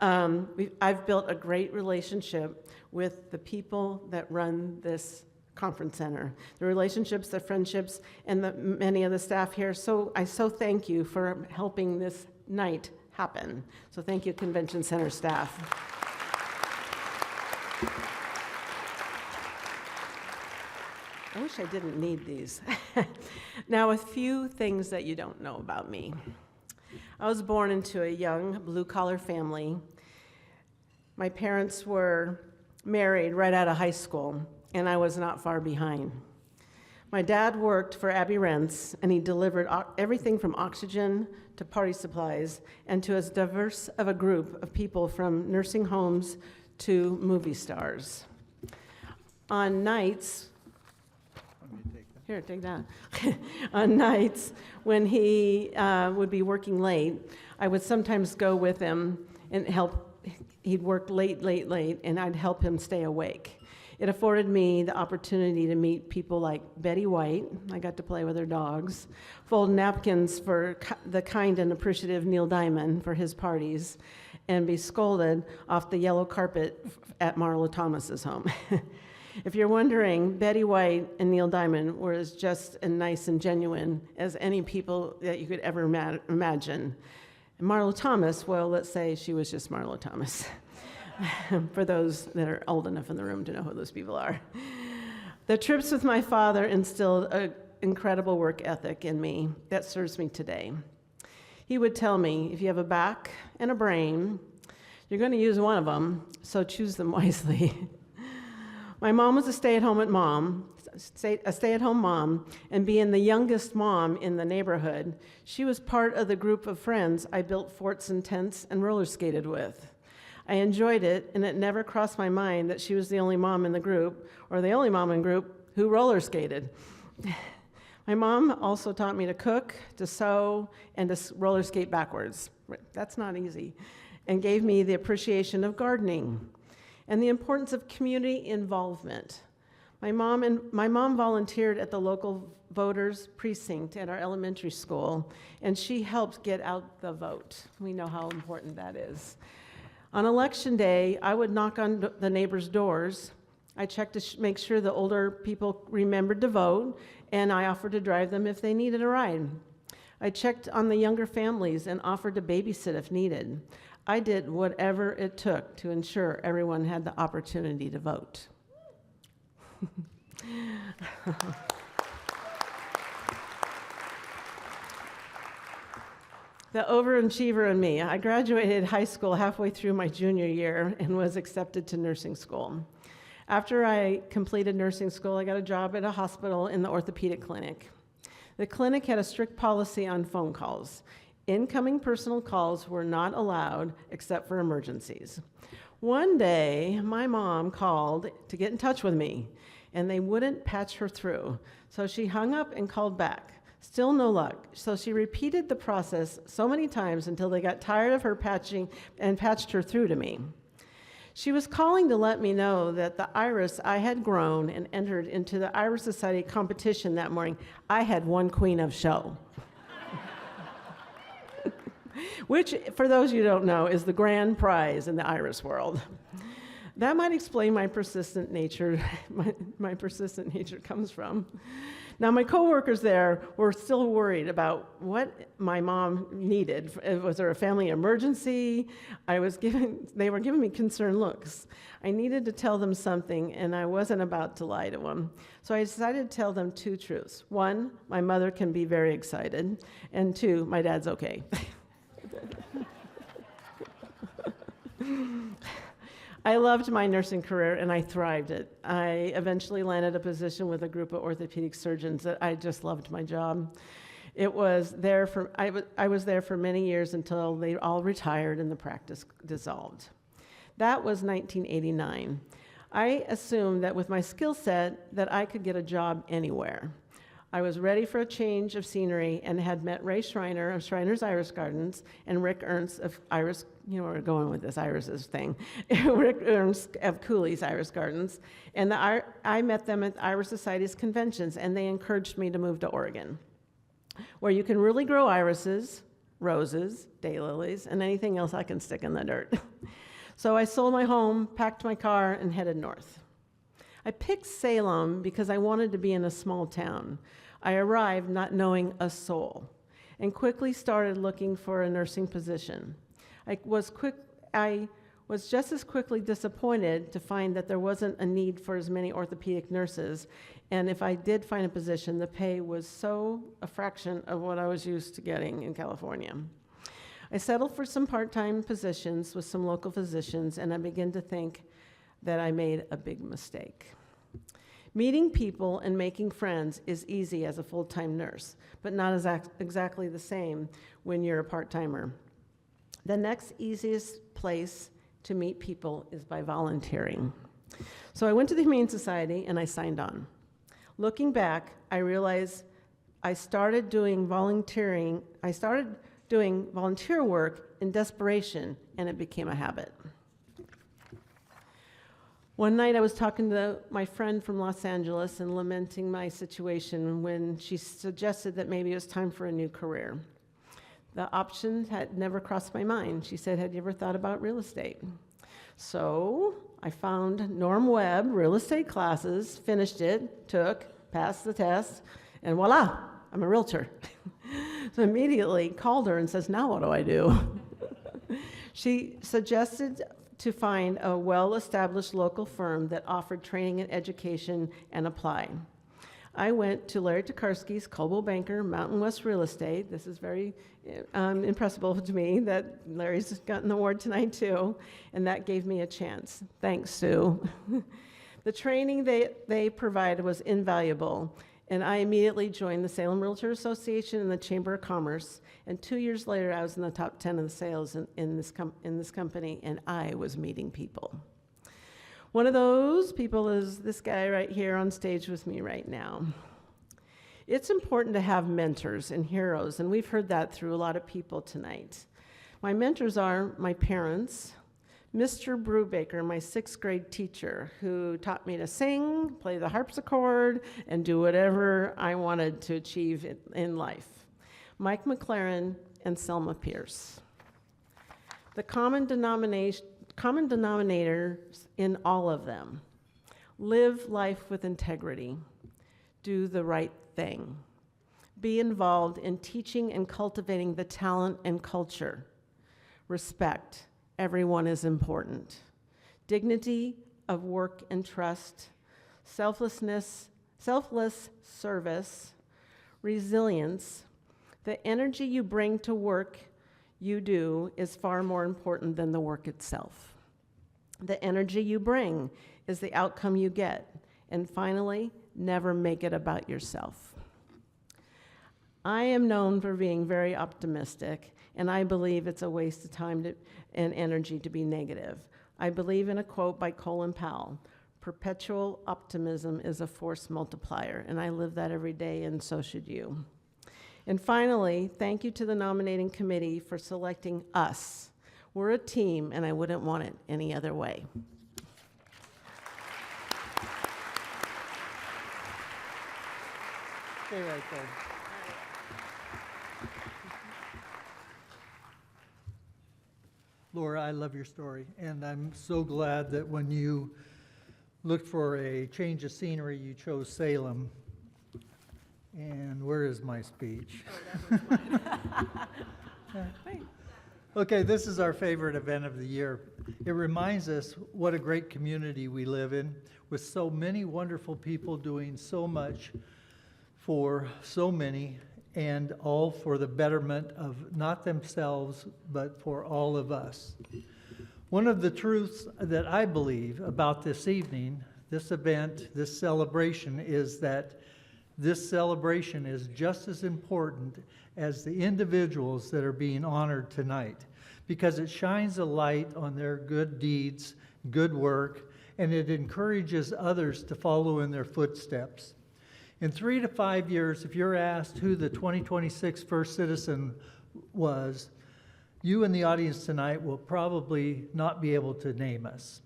S3: I've built a great relationship with the people that run this conference center, the relationships, the friendships, and many of the staff here. So I thank you for helping this night happen. So thank you, Convention Center staff. I wish I didn't need these. Now, a few things that you don't know about me. I was born into a young blue-collar family. My parents were married right out of high school, and I was not far behind. My dad worked for Abbey Rents, and he delivered everything from oxygen to party supplies, and to as diverse of a group of people from nursing homes to movie stars. On nights, here, take that. On nights when he would be working late, I would sometimes go with him and help. He'd work late, and I'd help him stay awake. It afforded me the opportunity to meet people like Betty White. I got to play with her dogs, fold napkins for the kind and appreciative Neil Diamond for his parties, and be scolded off the yellow carpet at Marla Thomas's home. If you're wondering, Betty White and Neil Diamond were as just and nice and genuine as any people that you could ever imagine. And Marla Thomas, well, let's say she was just Marla Thomas, for those that are old enough in the room to know who those people are. The trips with my father instilled an incredible work ethic in me that serves me today. He would tell me, if you have a back and a brain, you're going to use one of them, so choose them wisely. My mom was a stay-at-home mom, and being the youngest mom in the neighborhood, she was part of the group of friends I built forts and tents and roller skated with. I enjoyed it, and it never crossed my mind that she was the only mom in the group, or the only mom in the group who roller skated. My mom also taught me to cook, to sew, and to roller skate backwards. That's not easy. And gave me the appreciation of gardening and the importance of community involvement. My mom volunteered at the local voters precinct at our elementary school, and she helped get out the vote. We know how important that is. On election day, I would knock on the neighbors' doors. I checked to make sure the older people remembered to vote, and I offered to drive them if they needed a ride. I checked on the younger families and offered to babysit if needed. I did whatever it took to ensure everyone had the opportunity to vote. The overachiever in me. I graduated high school halfway through my junior year and was accepted to nursing school. After I completed nursing school, I got a job at a hospital in the orthopedic clinic. The clinic had a strict policy on phone calls. Incoming personal calls were not allowed except for emergencies. One day, my mom called to get in touch with me, and they wouldn't patch her through. So she hung up and called back. Still no luck. So she repeated the process so many times until they got tired of her patching and patched her through to me. She was calling to let me know that the iris I had grown and entered into the Iris Society competition that morning, I had won Queen of Show. Which, for those you don't know, is the grand prize in the iris world. That might explain my persistent nature, my persistent nature comes from. Now, my coworkers there were still worried about what my mom needed. Was there a family emergency? They were giving me concerned looks. I needed to tell them something, and I wasn't about to lie to them. So I decided to tell them two truths. One, my mother can be very excited, and two, my dad's okay. I loved my nursing career, and I thrived it. I eventually landed a position with a group of orthopedic surgeons that I just loved my job. I was there for many years until they all retired and the practice dissolved. That was 1989. I assumed that with my skill set that I could get a job anywhere. I was ready for a change of scenery and had met Ray Schreiner of Schreiner's Iris Gardens and Rick Ernst of Iris, you know where we're going with this Iris's thing, Rick Ernst of Cooley's Iris Gardens. And I met them at Iris Society's conventions, and they encouraged me to move to Oregon, where you can really grow irises, roses, daylilies, and anything else I can stick in the dirt. So I sold my home, packed my car, and headed north. I picked Salem because I wanted to be in a small town. I arrived not knowing a soul and quickly started looking for a nursing position. I was just as quickly disappointed to find that there wasn't a need for as many orthopedic nurses, and if I did find a position, the pay was so a fraction of what I was used to getting in California. I settled for some part-time positions with some local physicians, and I began to think that I made a big mistake. Meeting people and making friends is easy as a full-time nurse, but not exactly the same when you're a part-timer. The next easiest place to meet people is by volunteering. So I went to the Humane Society and I signed on. Looking back, I realized I started doing volunteer work in desperation, and it became a habit. One night I was talking to my friend from Los Angeles and lamenting my situation when she suggested that maybe it was time for a new career. The option had never crossed my mind. She said, "Had you ever thought about real estate?" So I found Norm Webb real estate classes, finished it, passed the test, and voila, I'm a realtor. So immediately called her and says, "Now what do I do?" She suggested to find a well-established local firm that offered training and education and apply. I went to Larry Tokarski's Coldwell Banker Mountain West Real Estate. This is very impressive to me that Larry's gotten the award tonight too, and that gave me a chance. Thanks, Sue. The training they provided was invaluable, and I immediately joined the Salem Realtor Association and the Chamber of Commerce, and 2 years later I was in the top 10 of the sales in this company, and I was meeting people. One of those people is this guy right here on stage with me right now. It's important to have mentors and heroes, and we've heard that through a lot of people tonight. My mentors are my parents, Mr. Brubaker, my 6th grade teacher, who taught me to sing, play the harpsichord, and do whatever I wanted to achieve in life. Mike McLaren and Selma Pierce. The common denominator in all of them: live life with integrity, do the right thing, be involved in teaching and cultivating the talent and culture, respect, everyone is important, dignity of work and trust, selfless service, resilience. The energy you bring to work you do is far more important than the work itself. The energy you bring is the outcome you get. And finally, never make it about yourself. I am known for being very optimistic, and I believe it's a waste of time and energy to be negative. I believe in a quote by Colin Powell: "Perpetual optimism is a force multiplier," and I live that every day, and so should you. And finally, thank you to the nominating committee for selecting us. We're a team, and I wouldn't want it any other way.
S15: Stay right there. Laura, I love your story, and I'm so glad that when you looked for a change of scenery, you chose Salem. And where is my speech?
S3: Oh, that was mine.
S15: Okay, this is our favorite event of the year. It reminds us what a great community we live in, with so many wonderful people doing so much for so many, and all for the betterment of not themselves, but for all of us. One of the truths that I believe about this evening, this event, this celebration, is that this celebration is just as important as the individuals that are being honored tonight, because it shines a light on their good deeds, good work, and it encourages others to follow in their footsteps. In 3 to 5 years, if you're asked who the 2026 First Citizen was, you in the audience tonight will probably not be able to name us.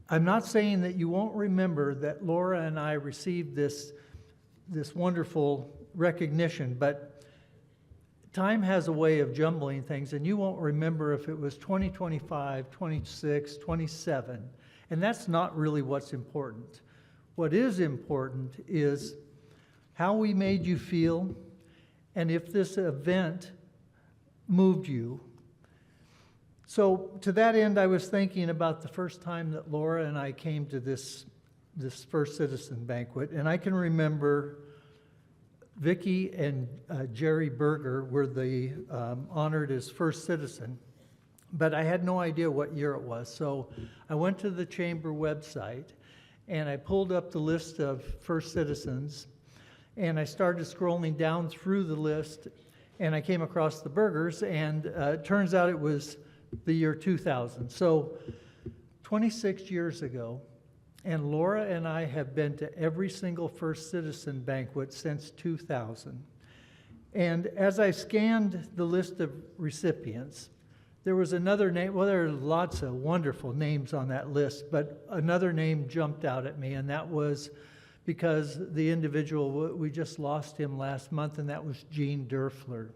S15: I'm not saying that you won't remember that Laura and I received this wonderful recognition, but time has a way of jumbling things, and you won't remember if it was 2025, 26, 27, and that's not really what's important. What is important is how we made you feel, and if this event moved you. So to that end, I was thinking about the first time that Laura and I came to this First Citizen banquet, and I can remember Vicki and Jerry Berger were the honored as First Citizen, but I had no idea what year it was. So I went to the Chamber website, and I pulled up the list of First Citizens, and I started scrolling down through the list, and I came across the Bergers, and it turns out it was the year 2000. So 26 years ago, and Laura and I have been to every single First Citizen banquet since 2000. And as I scanned the list of recipients, there was another name. Well, there are lots of wonderful names on that list, but another name jumped out at me, and that was because the individual, we just lost him last month, and that was Gene Derfler.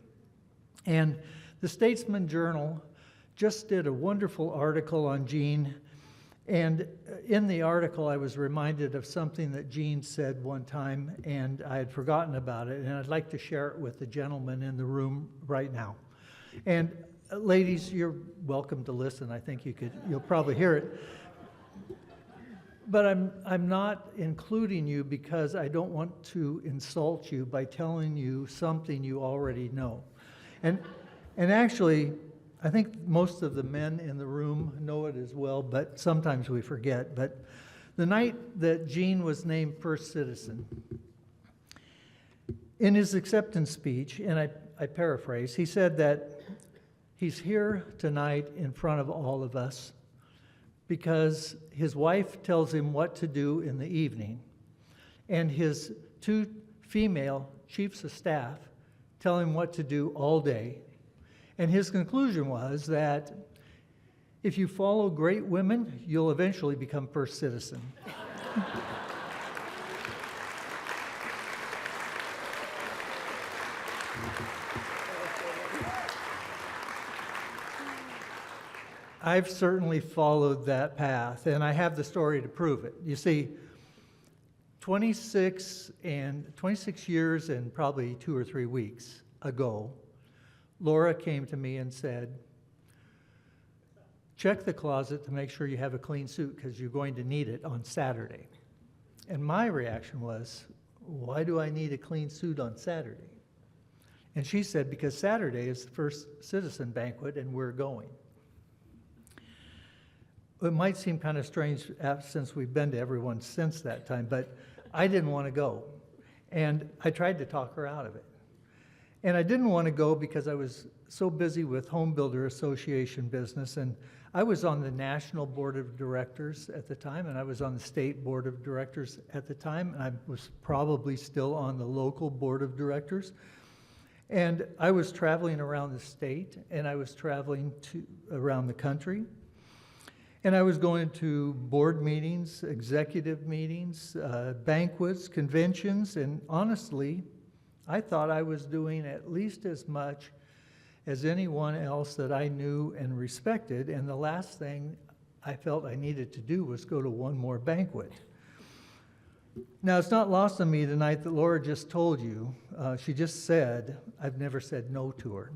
S15: And the Statesman Journal just did a wonderful article on Gene, and in the article I was reminded of something that Gene said one time, and I had forgotten about it, and I'd like to share it with the gentleman in the room right now. And ladies, you're welcome to listen. I think you'll probably hear it. But I'm not including you because I don't want to insult you by telling you something you already know. And actually, I think most of the men in the room know it as well, but sometimes we forget. But the night that Gene was named First Citizen, in his acceptance speech, and I paraphrase, he said that he's here tonight in front of all of us because his wife tells him what to do in the evening, and his 2 female chiefs of staff tell him what to do all day. And his conclusion was that if you follow great women, you'll eventually become First Citizen. I've certainly followed that path, and I have the story to prove it. You see, 26 years and probably 2 or 3 weeks ago, Laura came to me and said, check the closet to make sure you have a clean suit because you're going to need it on Saturday. And my reaction was, why do I need a clean suit on Saturday? And she said, because Saturday is the First Citizen banquet and we're going. It might seem kind of strange since we've been to everyone since that time, but I didn't want to go. And I tried to talk her out of it. And I didn't want to go because I was so busy with Home Builder Association business, and I was on the National Board of Directors at the time, and I was on the State Board of Directors at the time, and I was probably still on the local Board of Directors. And I was traveling around the state, and I was traveling around the country. And I was going to board meetings, executive meetings, banquets, conventions, and honestly, I thought I was doing at least as much as anyone else that I knew and respected, and the last thing I felt I needed to do was go to one more banquet. Now, it's not lost on me tonight that Laura just told you, she just said, I've never said no to her.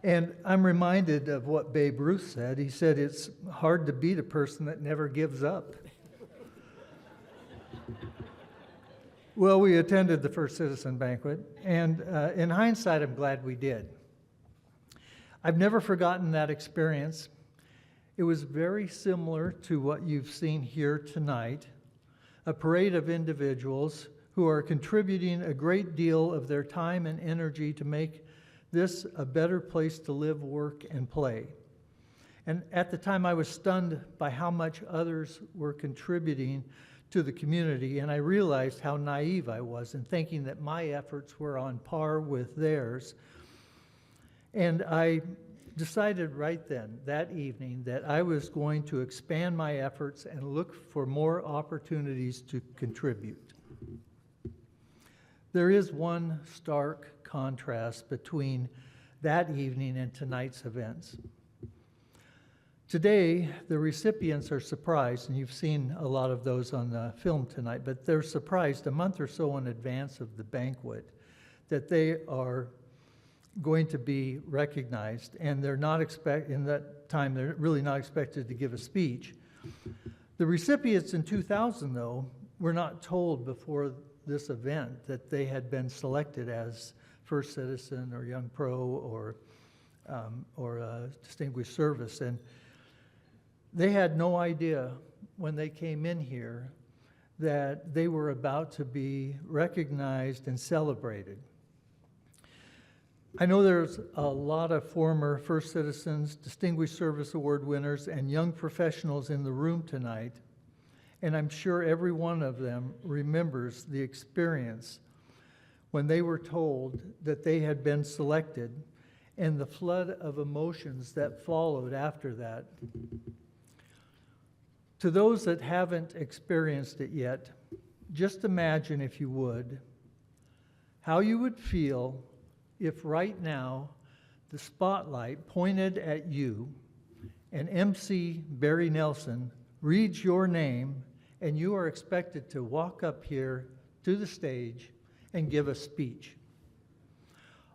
S15: And I'm reminded of what Babe Ruth said. He said, it's hard to beat a person that never gives up. Well, we attended the First Citizen banquet, and in hindsight, I'm glad we did. I've never forgotten that experience. It was very similar to what you've seen here tonight, a parade of individuals who are contributing a great deal of their time and energy to make this a better place to live, work, and play. And at the time, I was stunned by how much others were contributing to the community, and I realized how naive I was in thinking that my efforts were on par with theirs. And I decided right then, that evening, that I was going to expand my efforts and look for more opportunities to contribute. There is one stark contrast between that evening and tonight's events. Today, the recipients are surprised, and you've seen a lot of those on the film tonight, but they're surprised a month or so in advance of the banquet that they are going to be recognized, and they're not in that time, they're really not expected to give a speech. The recipients in 2000, though, were not told before this event that they had been selected as First Citizen or Young Pro or Distinguished Service, and they had no idea when they came in here that they were about to be recognized and celebrated. I know there's a lot of former First Citizens, Distinguished Service Award winners, and young professionals in the room tonight, and I'm sure every one of them remembers the experience when they were told that they had been selected and the flood of emotions that followed after that. To those that haven't experienced it yet, just imagine, if you would, how you would feel if right now the spotlight pointed at you and MC Barry Nelson reads your name and you are expected to walk up here to the stage and give a speech.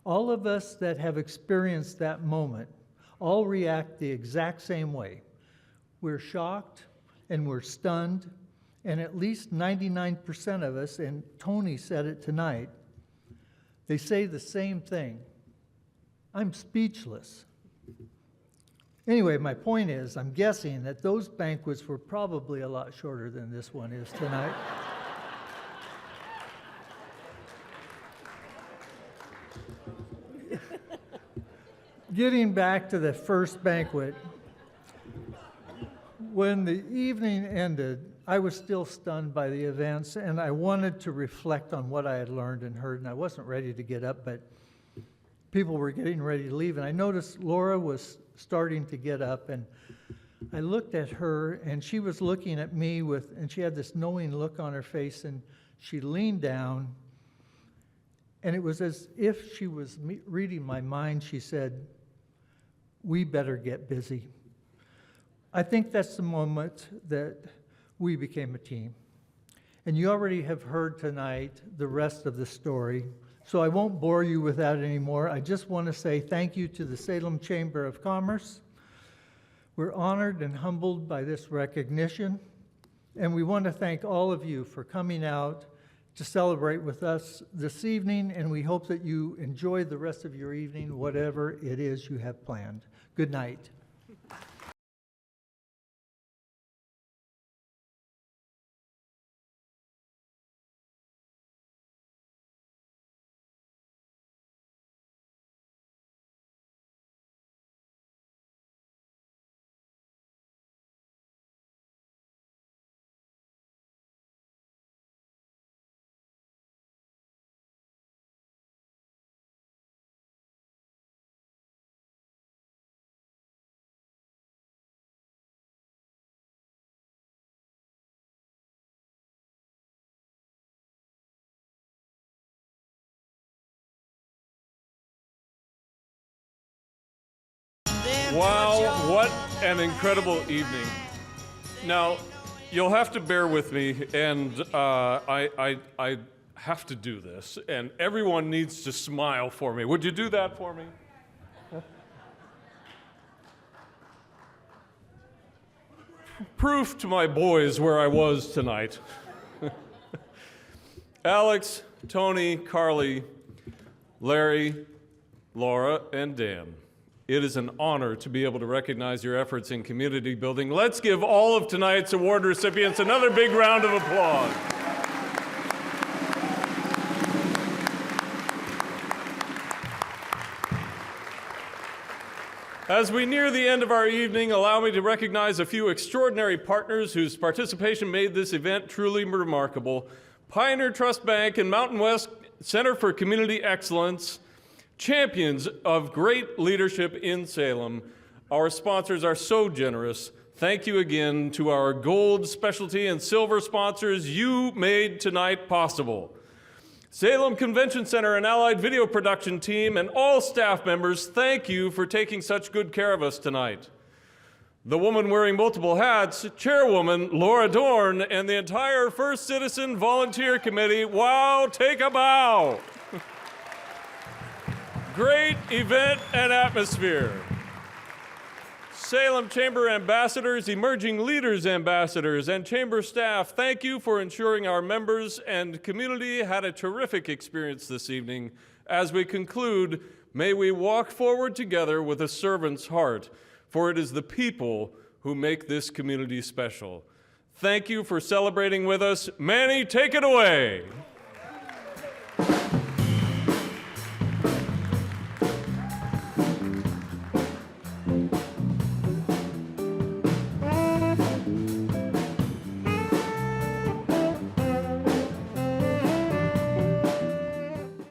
S15: All of us that have experienced that moment all react the exact same way. We're shocked and we're stunned, and at least 99% of us, and Tony said it tonight, they say the same thing. I'm speechless. Anyway, my point is, I'm guessing that those banquets were probably a lot shorter than this one is tonight. Getting back to the first banquet, when the evening ended, I was still stunned by the events, and I wanted to reflect on what I had learned and heard, and I wasn't ready to get up, but people were getting ready to leave, and I noticed Laura was starting to get up, and I looked at her, and she was looking at me and she had this knowing look on her face, and she leaned down, and it was as if she was reading my mind. She said, "We better get busy." I think that's the moment that we became a team. And you already have heard tonight the rest of the story, so I won't bore you with that anymore. I just want to say thank you to the Salem Chamber of Commerce. We're honored and humbled by this recognition, and we want to thank all of you for coming out to celebrate with us this evening, and we hope that you enjoy the rest of your evening, whatever it is you have planned. Good night.
S10: Wow, what an incredible evening. Now, you'll have to bear with me, and I have to do this, and everyone needs to smile for me. Would you do that for me? Proof to my boys where I was tonight. Alex, Tony, Carlee, Larry, Laura, and Dan. It is an honor to be able to recognize your efforts in community building. Let's give all of tonight's award recipients another big round of applause. As we near the end of our evening, allow me to recognize a few extraordinary partners whose participation made this event truly remarkable. Pioneer Trust Bank and Mountain West Center for Community Excellence, champions of great leadership in Salem. Our sponsors are so generous. Thank you again to our gold, specialty, and silver sponsors. You made tonight possible. Salem Convention Center and Allied Video Production Team and all staff members, thank you for taking such good care of us tonight. The woman wearing multiple hats, Chairwoman Laura Dorn, and the entire First Citizen Volunteer Committee, wow, take a bow. Great event and atmosphere. Salem Chamber Ambassadors, Emerging Leaders Ambassadors, and Chamber staff, thank you for ensuring our members and community had a terrific experience this evening. As we conclude, may we walk forward together with a servant's heart, for it is the people who make this community special. Thank you for celebrating with us. Manny, take it away.